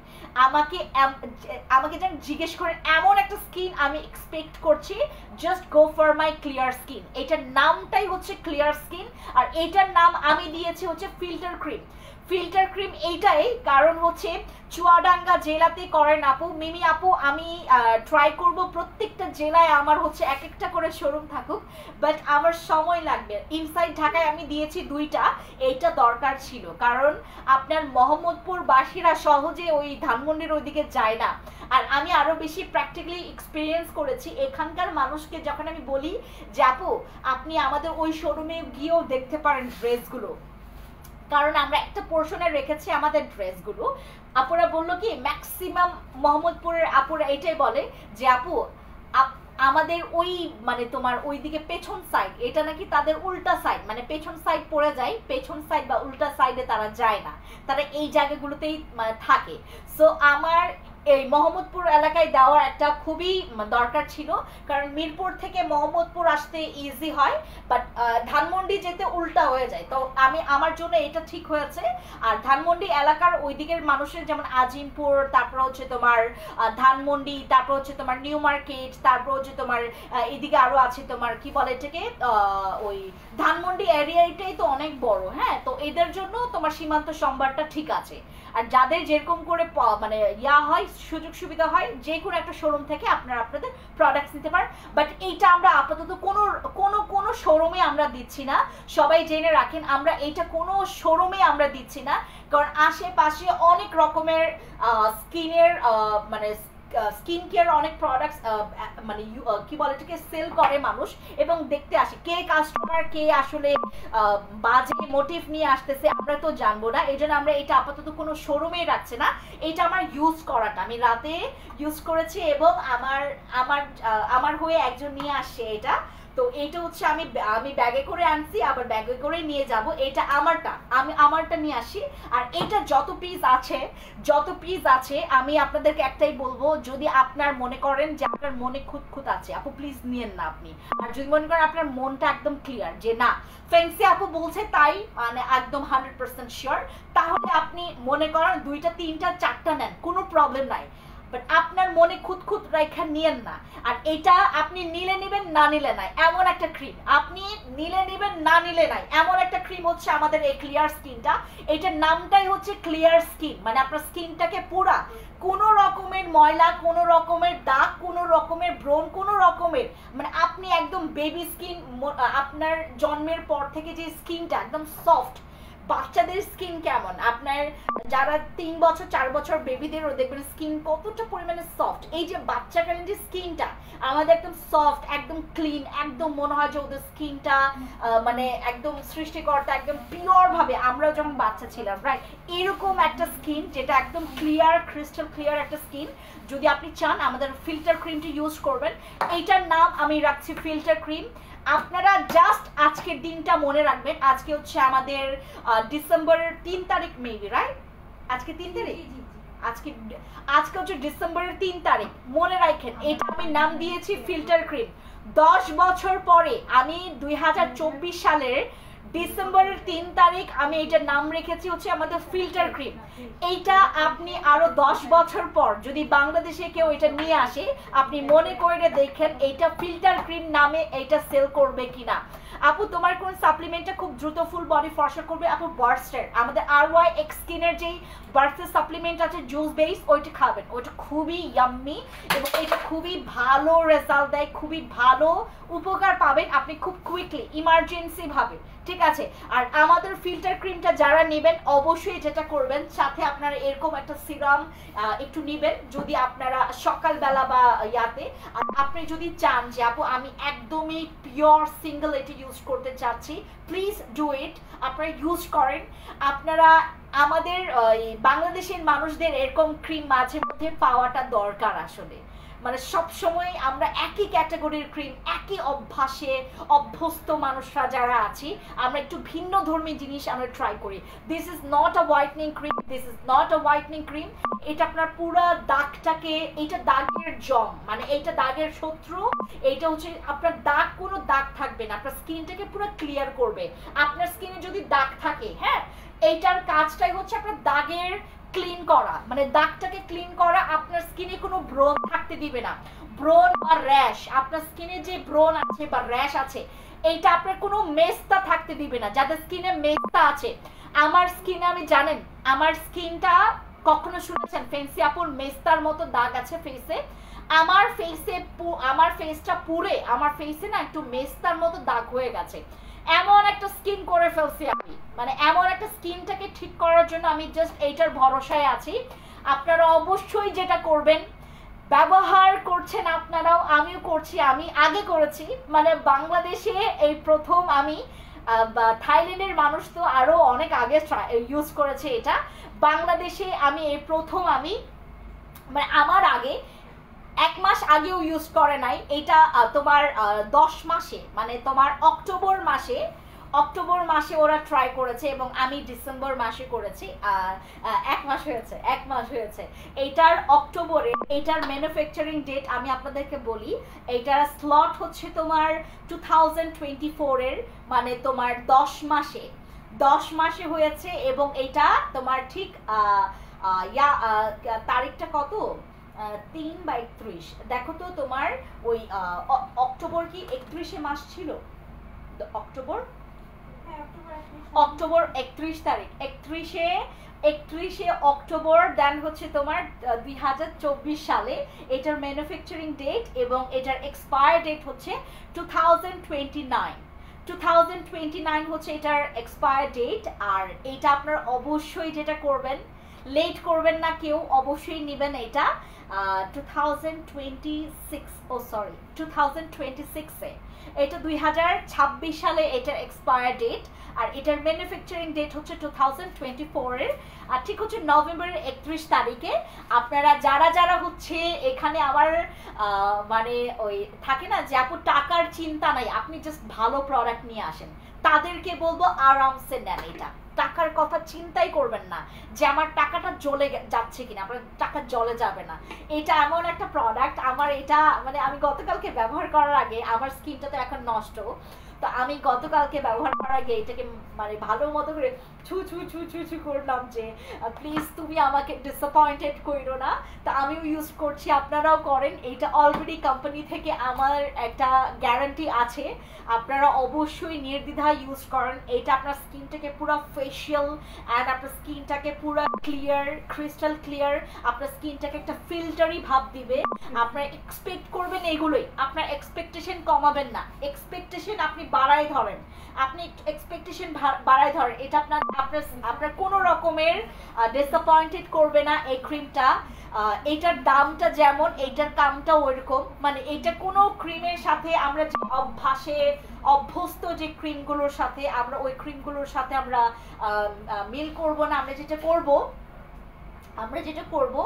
আমাকে যেন জিজ্ঞেস করে এমন একটা স্কিন আমি এক্সপেক্ট করছি। Just go for my clear skin, এটার নামটাই হচ্ছে ক্লিয়ার স্কিন। আর এটার নাম আমি দিয়েছি হচ্ছে ফিল্টার ক্রিম। ফিল্টার ক্রিম এইটাই কারণ হচ্ছে চুয়াডাঙ্গা জেলাতে করেন আপু, মিমি আপু আমি ট্রাই করব প্রত্যেকটা জেলায় আমার হচ্ছে এক একটা করে শোরুম থাকুক, বাট আমার সময় লাগবে। ইনসাইড ঢাকায় আমি দিয়েছি 2টা, এইটা দরকার ছিল কারণ আপনার মোহাম্মদপুর বাসীরা সহজে ওই ধানমন্ডির ওইদিকে যায় না। আর আমি আরো বেশি প্র্যাকটিক্যালি এক্সপিরিয়েন্স করেছি, এখানকার মানুষকে যখন আমি বলি যে আপু আপনি আমাদের ওই শোরুমে গিয়েও দেখতে পারেন ড্রেসগুলো, কারণ আমরা একটা পোর্শনে রেখেছি আমাদের ড্রেসগুলো। আপুরা বললো কি ম্যাক্সিমাম মোহাম্মদপুরের আপুরা এটাই বলে যে আপু আমাদের ওই মানে তোমার ওইদিকে পেছন সাইড, এটা নাকি তাদের উল্টা সাইড, মানে পেছন সাইড পড়ে যায়, পেছন সাইড বা উল্টা সাইডে তারা যায় না, তারা এই জায়গাগুলোতেই থাকে। সো আমার এই মোহাম্মদপুর এলাকায় দেওয়ার একটা খুবই দরকার ছিল, কারণ মিরপুর থেকে মোহাম্মদপুর আসতে ইজি হয়, বাট ধানমন্ডি যেতে উল্টা হয়ে যায়। তো আমার জন্য এটা ঠিক হয়েছে। আর ধানমন্ডি এলাকার ওই দিকের মানুষের যেমন আজিমপুর, তারপর হচ্ছে তোমার ধানমন্ডি, তারপর হচ্ছে তোমার নিউ মার্কেট, তারপর হচ্ছে তোমার এদিকে আরো আছে তোমার কি বলে এটাকে ওই ধানমন্ডি এরিয়াটাই তো অনেক বড়, হ্যাঁ, তো এদের জন্য তোমার সীমান্ত সম্ভারটা ঠিক আছে। আর যাদের যেরকম করে মানে হয় সুযোগ সুবিধা হয়, যে কোনো একটা শোরুম থেকে আপনারা আপনাদের প্রোডাক্টস নিতে পারেন। বাট এইটা আমরা আপাতত কোনো শোরুমে আমরা দিচ্ছি না, সবাই জেনে রাখেন, আমরা এইটা কোনো শোরুমে আমরা দিচ্ছি না, কারণ আশেপাশে অনেক রকমের স্কিনের মানে স্কিন কেয়ার অনেক প্রোডাক্টস মানে কি বলে এটাকে সেল করে মানুষ, এবং দেখতে আসে কে কাস্টমার কে আসলে বাজে মোটিভ নিয়ে আসতেছে আমরা তো জানবো না। এই জন্য আমরা এটা আপাতত কোনো শোরুমেই রাখছি না। এটা আমার ইউজ করাটা আমি রাতে ইউজ করেছি এবং আমার হয়ে একজন নিয়ে আসছে এটা, তো তো এটা হচ্ছে আমি ব্যাগে করে আনছি, আবার ব্যাগে করে নিয়ে যাব। এটা আমি আমারটা নিয়ে আসি। আর এটা যত পিস আছে আমি আপনাদেরকে একটাই বলবো, যদি আপনার মনে করেন যে আপনার মনে খুঁতখুত আছে, আপু প্লিজ নিয়েন না আপনি। আর যদি মনে করেন আপনার মনটা একদম ক্লিয়ার যে না ফেন্সি আপু বলছে তাই, মানে একদম 100% শিওর, তাহলে আপনি মনে করেন 2টা 3টা 4টা নেন, কোনো প্রবলেম নাই। বাট আপনার মনে খুঁতখুত রেখা নিয়েন না। আর এটা আপনি নিলে নিবেন, না নিলে নাই, এমন একটা ক্রিম। আপনি নিলে নিবেন, না নিলে নাই, এমন একটা ক্রিম হচ্ছে আমাদের এই ক্লিয়ার স্কিনটা। এটার নামটাই হচ্ছে ক্লিয়ার স্কিন, মানে আপনার স্কিনটাকে পুরা কোনো রকমের ময়লা, কোনো রকমের দাগ, কোনো রকমের ব্রণ, কোনো রকমের মানে আপনি একদম বেবি স্কিন, আপনার জন্মের পর থেকে যে স্কিনটা একদম সফট, বাচ্চাদের স্কিন কেমন, আপনার যারা 3 বছর 4 বছর বেবিদেরও দেখবেন স্কিন কতটা পরিমাণে সফট, এই যে বাচ্চাকালীন যে স্কিনটা আমাদের একদম সফট, একদম ক্লিন, একদম মনে হয় যে ওদের স্কিনটা মানে একদম সৃষ্টিকর্তা একদম পিওর ভাবে, আমরা যখন বাচ্চা ছিলাম রাইট, এরকম একটা স্কিন যেটা একদম ক্লিয়ার, ক্রিস্টাল ক্লিয়ার একটা স্কিন। যদি আপনি চান আমাদের ফিল্টার ক্রিমটি ইউজ করবেন। এইটার নাম আমি রাখছি ফিল্টার ক্রিম। আপনারা জাস্ট আজকের দিনটা মনে রাখবেন, আজকে হচ্ছে আমাদের ডিসেম্বরের 3 তারিখ মেবি রাইট, আজকে 3 তারিখ, আজকে হচ্ছে ডিসেম্বরের 3 তারিখ। মনে রাখেন এটা আমি নাম দিয়েছি ফিল্টার ক্রিম। 10 বছর পরে আমি 2024 সালের ডিসেম্বরের 3 তারিখ আমি এটার নাম রেখেছি হচ্ছে আমাদের ফিল্টার ক্রিম। এইটা আপনি আরো 10 বছর পর যদি বাংলাদেশে কেউ এটা নিয়ে আসে, আপনি মনে করে দেখেন এইটা ফিল্টার ক্রিম নামে এইটা সেল করবে কিনা। আপু তোমার কোন সাপ্লিমেন্টটা খুব দ্রুত ফুল বডি ফর্সা করবে? আপু বার্স্টের, আমাদের RYX স্কিনের যেই বার্স্টের সাপ্লিমেন্ট আছে জুস বেস, ওইটা খাবেন, ওইটা খুবই ইয়াম্মি এবং এটা খুবই ভালো রেজাল্ট দেয়, খুবই ভালো উপকার পাবেন আপনি খুব কুইকলি, ইমার্জেন্সি ভাবে, ঠিক আছে। আর আমাদের ফিল্টার ক্রিমটা যারা নেবেন অবশ্যই যেটা করবেন, সাথে আপনারা এরকম একটা সিরাম একটু নেবেন যদি আপনারা সকালবেলা বা ইয়াতে। আর আপনি যদি চান যে আপু আমি একদমই পিওর সিঙ্গেল এটা ইউজ করতে চাচ্ছি, প্লিজ ডু ইট, আপনারা ইউজ করেন। আপনারা আমাদের বাংলাদেশের মানুষদের এরকম ক্রিম মাঝে মধ্যে পাওয়াটা দরকার আসলে, মানে সব সময় আমরা একই ক্যাটাগরির ক্রিম, একই অভ্যাসে অভ্যস্ত মানুষরা যারা আছি, আমরা একটু ভিন্ন ধর্মী জিনিস আমরা ট্রাই করি। This is not a whitening cream, this is not a whitening cream. এটা আপনার পুরো দাগটাকে, এটা দাগের জম, মানে এইটা দাগের শত্রু, এইটা হচ্ছে আপনার দাগ, কোনো দাগ থাকবে না, আপনার স্কিনটাকে পুরো ক্লিয়ার করবে। আপনার স্কিনে যদি দাগ থাকে, হ্যাঁ, এইটার কাজটাই হচ্ছে আপনার দাগের ক্লিন করা, মানে দাগটাকে ক্লিন করা, আপনার স্কিনে কোনো ব্রণ থাকতে দিবে না। ব্রণ বা র্যাশ, আপনার স্কিনে যে ব্রণ আছে বা র্যাশ আছে, এইটা আপনার কোনো মেস্তা থাকতে দিবে না। যাদের স্কিনে মেস্তা আছে, আমার স্কিনে, আমি জানেন আমার স্কিনটা কখনো শুনেছেন ফেন্সি আপুর মেস্তার মতো দাগ আছে ফেসে? আমার ফেসটা পুরে, আমার ফেসে না একটু মেস্তার মতো দাগ হয়ে গেছে। এমন একটা স্কিন করে ফেলছি আমি, মানে এমন একটা স্কিনটাকে ঠিক করার জন্য আমি জাস্ট এইটার ভরসায় আছি। আপনারা অবশ্যই যেটা করবেন, ব্যবহার করছেন আপনারাও, আমিও করছি, আমি আগে করেছি, মানে বাংলাদেশে এই প্রথম আমি, থাইল্যান্ডের মানুষ তো আরো অনেক আগে ইউজ করেছে এটা, বাংলাদেশে আমি এই প্রথম, আমি মানে আমার আগে 1 মাস আগেও ইউজ করে নাই এটা। তোমার 10 মাসে, মানে তোমার অক্টোবর মাসে ওরা ট্রাই করেছে এবং আমি ডিসেম্বর মাসে করেছি। 1 মাস হয়েছে। এইটার অক্টোবরে, এইটার ম্যানুফ্যাকচারিং ডেট আমি আপনাদেরকে বলি, এইটার স্লট হচ্ছে তোমার 2024 এর, মানে তোমার 10 মাসে হয়েছে। এবং এটা তোমার ঠিক তারিখটা কত, 3/31, দেখো তো তোমার ওই অক্টোবর কি 31 মাস ছিল? অক্টোবর 31 তারিখ, 31শে অক্টোবর, দেন হচ্ছে তোমার 2024 সালে এটার ম্যানুফ্যাকচারিং ডেট এবং এটার এক্সপায়ার ডেট হচ্ছে 2029 হচ্ছে এটার এক্সপায়ার ডেট। আর এটা আপনার অবশ্যই যেটা করবেন, লেট করবেন না কেউ, অবশ্যই নেবেন এটা 2026 এটা 2026 সালে এটার এক্সপায়ার ডেট, আর এটার ম্যানুফ্যাকচারিং ডেট হচ্ছে 2024 আর ঠিক হচ্ছে নভেম্বরের 31 তারিখে। আপনারা যারা যারা হচ্ছে এখানে আবার মানে ওই থাকে না যে আপু টাকার চিন্তা নাই, আপনি জাস্ট ভালো প্রোডাক্ট নিয়ে আসেন, তাদেরকে বলবো আরামসে নেন এটা, টাকার কথা চিন্তাই করবেন না যে আমার টাকাটা জ্বলে যাচ্ছে কিনা, আপনার টাকা জ্বলে যাবে না। এটা এমন একটা প্রোডাক্ট, আমার এটা মানে আমি গতকালকে ব্যবহার করার আগে আমার স্কিনটা তো এখন নষ্ট, তো আমি গতকালকে ব্যবহার করার আগে এটাকে মানে ভালো মতো করে ছু ছু ছু ছু ছু করলাম যে প্লিজ তুমি আমাকে ডিসঅ্যাপয়েন্টেড করো না। তা আমিও ইউজ করছি, আপনারাও করেন। এইটা অলরেডি কোম্পানি থেকে আমার একটা গ্যারান্টি আছে, আপনারা অবশ্যই নির্দ্বিধায় ইউজ করেন। এটা আপনার স্কিনটাকে পুরো ফেশিয়াল অ্যান্ড আপনার স্কিনটাকে পুরো ক্লিয়ার, ক্রিস্টাল ক্লিয়ার, আপনার স্কিনটাকে একটা ফিল্টারি ভাব দিবে। আপনারা এক্সপেক্ট করবেন এগুলোই, আপনার এক্সপেকটেশন কমাবেন না, এক্সপেকটেশন আপনি বাড়াই ধরেন, আপনি এক্সপেকটেশন বাড়াই ধরেন, এটা আপনার আপনার আপনার কোনো রকমের ডিসঅ্যাপয়েন্টেড করবে না এই ক্রিমটা। এইটার দামটা যেমন এইটার কামটা ওইরকম, মানে এইটা কোনো ক্রিমের সাথে আমরা যে অভ্যস্ত যে ক্রিমগুলোর সাথে আমরা ওই ক্রিমগুলোর সাথে আমরা মিল করব না। আমরা যেটা করব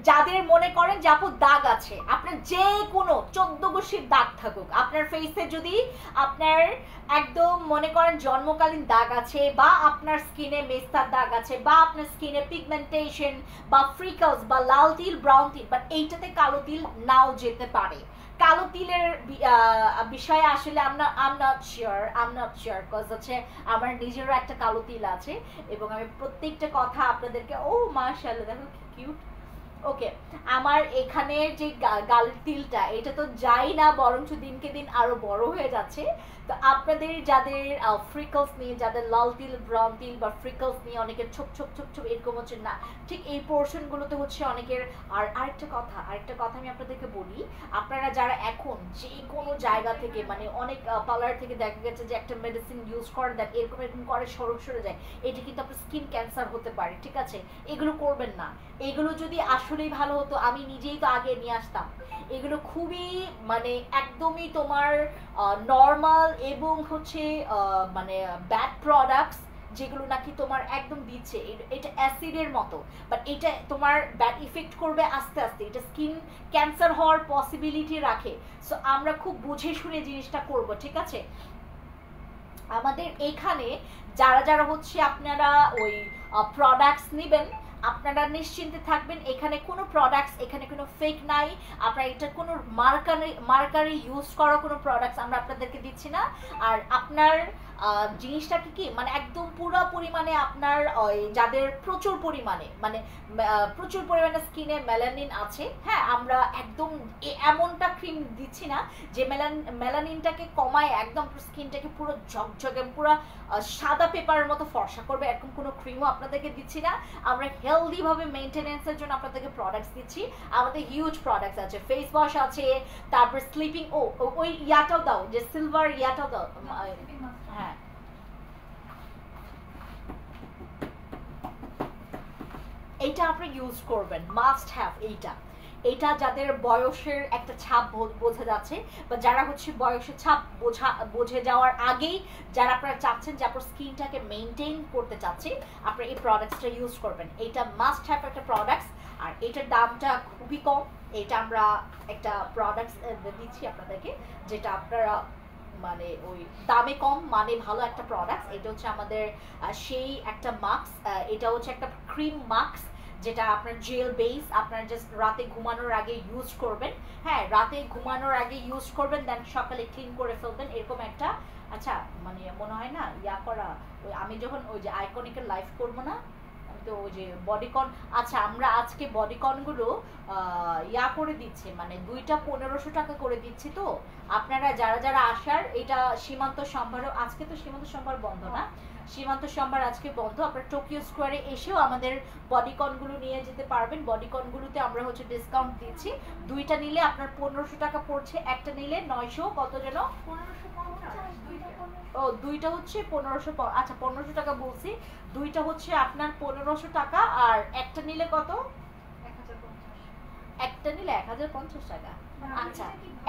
যাদের মনে করেন যে আপু দাগ আছে, আপনার যে কোনো 14 গোষ্ঠীর দাগ থাকুক আপনার ফেসে, যদি আপনার একদম মনে করেন জন্মকালীন দাগ আছে বা আপনার স্কিনে মেস্তার দাগ আছে বা আপনার স্কিনে পিগমেন্টেশন বা ফ্রিকলস বা লাল তিল, ব্রাউন তিল, বাট এইটাতে কালো তিল নাও যেতে পারে। কালো তিলের বিষয়ে আসলে আম নট শিওর কজ হচ্ছে আমার নিজেরও একটা কালো তিল আছে এবং আমি প্রত্যেকটা কথা আপনাদেরকে, ও মাশাআল্লাহ দেখো কি কিউট। ওকে, আমার এখানের যে গালের তিলটা এটা তো যাই না, বরঞ্চ দিনকে দিন আরো বড় হয়ে যাচ্ছে। তো আপনাদের যাদের ফ্রিকলস নিয়ে, যাদের লাল তিল, ব্রাউন তিল বা ফ্রিকলস নিয়ে অনেকের ছোপ ছোপ ছোপ ছোপ এরকম হচ্ছে না, ঠিক এই পোর্শনগুলোতে হচ্ছে অনেকের। আর আরেকটা কথা আমি আপনাদেরকে বলি, আপনারা যারা এখন যে কোনো জায়গা থেকে মানে অনেক পার্লার থেকে দেখা গেছে যে একটা মেডিসিন ইউজ করেন দেন এরকম করে সরে যায়, এটা কিন্তু আপনার স্কিন ক্যান্সার হতে পারে, ঠিক আছে? এগুলো করবেন না। এগুলো যদি আসলেই ভালো হতো আমি নিজেই তো আগে নিয়ে আসতাম। এগুলো খুবই মানে একদমই তোমার নর্মাল এবং হচ্ছে মানে ব্যাড প্রোডাক্টস, যেগুলো নাকি তোমার একদম দিচ্ছে, এটা অ্যাসিডের মতো, বাট এটা তোমার ব্যাড ইফেক্ট করবে আস্তে আস্তে, এটা স্কিন ক্যান্সার হওয়ার পসিবিলিটি রাখে। সো আমরা খুব বুঝে শুনে জিনিসটা করব, ঠিক আছে? আমাদের এখানে যারা যারা হচ্ছে আপনারা ওই প্রোডাক্টস নেবেন, আপনারা নিশ্চিন্তে থাকবেন, এখানে কোনো প্রোডাক্টস, এখানে কোনো ফেক নাই, আপনারা এটা কোনো মার্কারি ইউজ করা কোনো প্রোডাক্টস আমরা আপনাদেরকে দিচ্ছি না। আর আপনার জিনিসটাকে কি মানে একদম পুরো পরিমাণে আপনার যাদের প্রচুর পরিমাণে স্কিনে মেলানিন আছে, হ্যাঁ, আমরা একদম এমনটা ক্রিম দিচ্ছি না যে মেলানিনটাকে কমায় একদম স্কিনটাকে পুরো ঝকঝকে পুরো সাদা পেপারের মতো ফর্সা করবে, এরকম কোনো ক্রিমও আপনাদেরকে দিচ্ছি না। আমরা হেলদি ভাবে মেনটেনেন্সের জন্য আপনাদেরকে প্রোডাক্টস দিচ্ছি। আমাদের হিউজ প্রোডাক্টস আছে, ফেস ওয়াশ আছে, তারপর স্লিপিং, ওই ইয়াটাও দাও, যে সিলভার ইয়াটাও দাও, হ্যাঁ এইটা আপনি ইউজ করবেন, মাস্ট হ্যাভ। এইটা যাদের বয়সের একটা ছাপ বোঝা যাচ্ছে বা যারা হচ্ছে বয়সের ছাপ বোঝে যাওয়ার আগেই যারা আপনারা চাচ্ছেন যে আপনার স্কিনটাকে মেনটেন করতে চাচ্ছে, আপনারা এই প্রোডাক্টসটা ইউজ করবেন। এইটা মাস্ট হ্যাভ একটা প্রোডাক্টস, আর এটার দামটা খুবই কম। এটা আমরা একটা প্রোডাক্টস দিচ্ছি আপনাদেরকে যেটা আপনারা মানে ওই দামে কম মানে ভালো একটা প্রোডাক্টস। এটা হচ্ছে আমাদের সেই একটা মাস্ক, এটা হচ্ছে একটা ক্রিম মাস্ক যেটা আপনার জেল বেস, আপনার জাস্ট রাতে ঘুমানোর আগে ইউজ করবেন, হ্যাঁ রাতে ঘুমানোর আগে ইউজ করবেন, দেন সকালে ক্লিন করে ফেলবেন, এরকম একটা। আচ্ছা মানে মনে হয় না ইয়া করা, ওই আমি যখন ওই যে আইকনিকের লাইভ করবো না, তো ওই যে বডিকন, আচ্ছা আমরা আজকে বডিকনগুলো ইয়া করে দিচ্ছে, মানে 2টা 1500 টাকা করে দিচ্ছি। তো আপনারা যারা যারা আসার, এটা সীমান্ত সম্ভার, আজকে তো সীমান্ত সম্ভার বন্ধ না, সীমান্ত সম্ভার আজকে বন্ধ, আপনার টোকিও স্কোয়ারে এসেও আমাদের বডিকনগুলো নিয়ে যেতে পারবেন। বডিকনগুলোতে আমরা হচ্ছে ডিসকাউন্ট দিচ্ছি, 2টা নিলে আপনার 1500 টাকা পড়ছে, একটা নিলে 900 কত যেন 1550 ও দুইটা হচ্ছে 1500, আচ্ছা 1500 টাকা বলছি, দুইটা হচ্ছে আপনার 1500 টাকা, আর একটা নিলে কত? 1050 একটা নিলে 1050 টাকা। আচ্ছা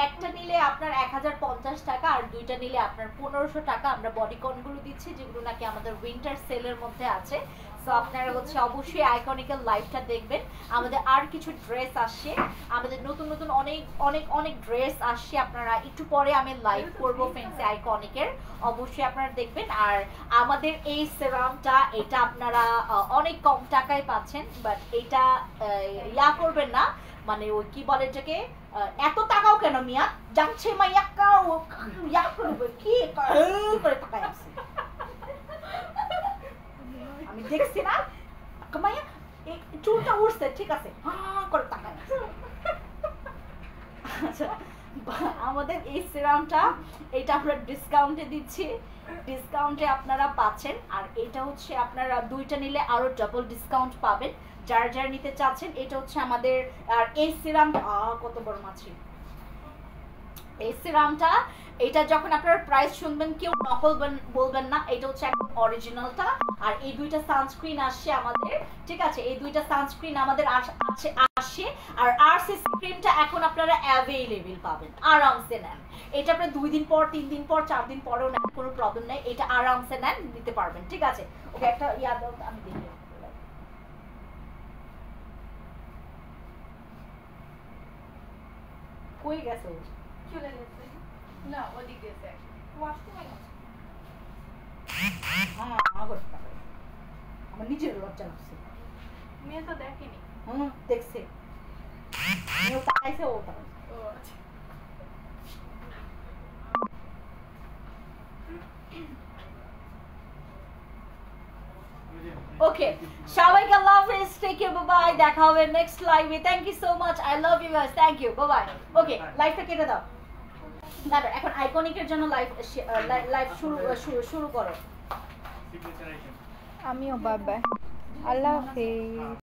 একটা নিলে আপনার 1050 টাকা, আর দুইটা নিলে আপনার 1500 টাকা। আমরা বডিকন গুলো দিচ্ছি যেগুলো নাকি আমাদের উইন্টার সেলের মধ্যে আছে। সো আপনারা হচ্ছে অবশ্যই আইকনিকের লাইভটা দেখবেন। আমাদের আর কিছু ড্রেস আসছে, আমাদের নতুন নতুন অনেক অনেক অনেক ড্রেস আসছে। আপনারা একটু পরে আমি লাইভ করব ফ্যান্সি আইকনিকের, অবশ্যই আপনারা দেখবেন। আর আমাদের এই সেরামটা, এটা আপনারা অনেক কম টাকায় পাচ্ছেন, বাট এটা ইয়া করবেন না, মানে ওই কি বলে এটাকে, এত টাকাও কেন মিয়া যাচ্ছে মাইয়া কাও ইয়া করবে কি করে টাকায় আছে। আমি দেখছি না মাইয়া এই চুলটা উঠছে ঠিক আছে, হ্যাঁ করে টাকায় আছে। আচ্ছা আমাদের এই সিরামটা, এটা আমরা ডিসকাউন্টে দিচ্ছি, ডিসকাউন্টে আপনারা পাচ্ছেন। আর এটা হচ্ছে আপনারা দুইটা নিলে আরো ডাবল ডিসকাউন্ট পাবেন যারা যারা নিতে চাচ্ছেন। এটা হচ্ছে আমাদের, আর এই সিরামটা কত বড় মাছি, এই সিরামটা এটা যখন আপনারা প্রাইস শুনবেন কেউ নকল বলবেন না, এটা হচ্ছে একদম অরিজিনালটা। আর এই দুইটা সানস্ক্রিন আসছে আমাদের, ঠিক আছে, এই দুইটা সানস্ক্রিন আমাদের আসছে। আর আরসিসি ক্রিমটা এখন আপনারা অ্যাভেলেবল পাবেন, আরামসে নেন। এটা আপনারা 2 দিন পর 3 দিন পর 4 দিন পরেও নেন, কোনো প্রবলেম নেই, এটা আরামসে নেন, নিতে পারবেন, ঠিক আছে। ওকে একটা ইয়া দাও আমি দেখি কই গেছে, চলে গেছে না ওদিক গেছে ওয়াশরুমে গেছে। হ্যাঁ আমার নিজের লজ্জা লাগছে। মেয়ে তো দেখেনি। দেখছে ও তাকাইছে, ও তাকাইছে। ও আচ্ছা ওকে সবাইকে আল্লাহ হাফেজ, টেক কেয়ার, বাই বাই, দেখা হবে নেক্সট লাইভে। Thank you so much, I love you guys, thank you, bye bye. Okay লাইভটা কেটে দাও, দাঁড়া এখন আইকনিকের জন্য লাইভ শুরু করো। আমিও বাই বাই, আল্লাহ হাফেজ।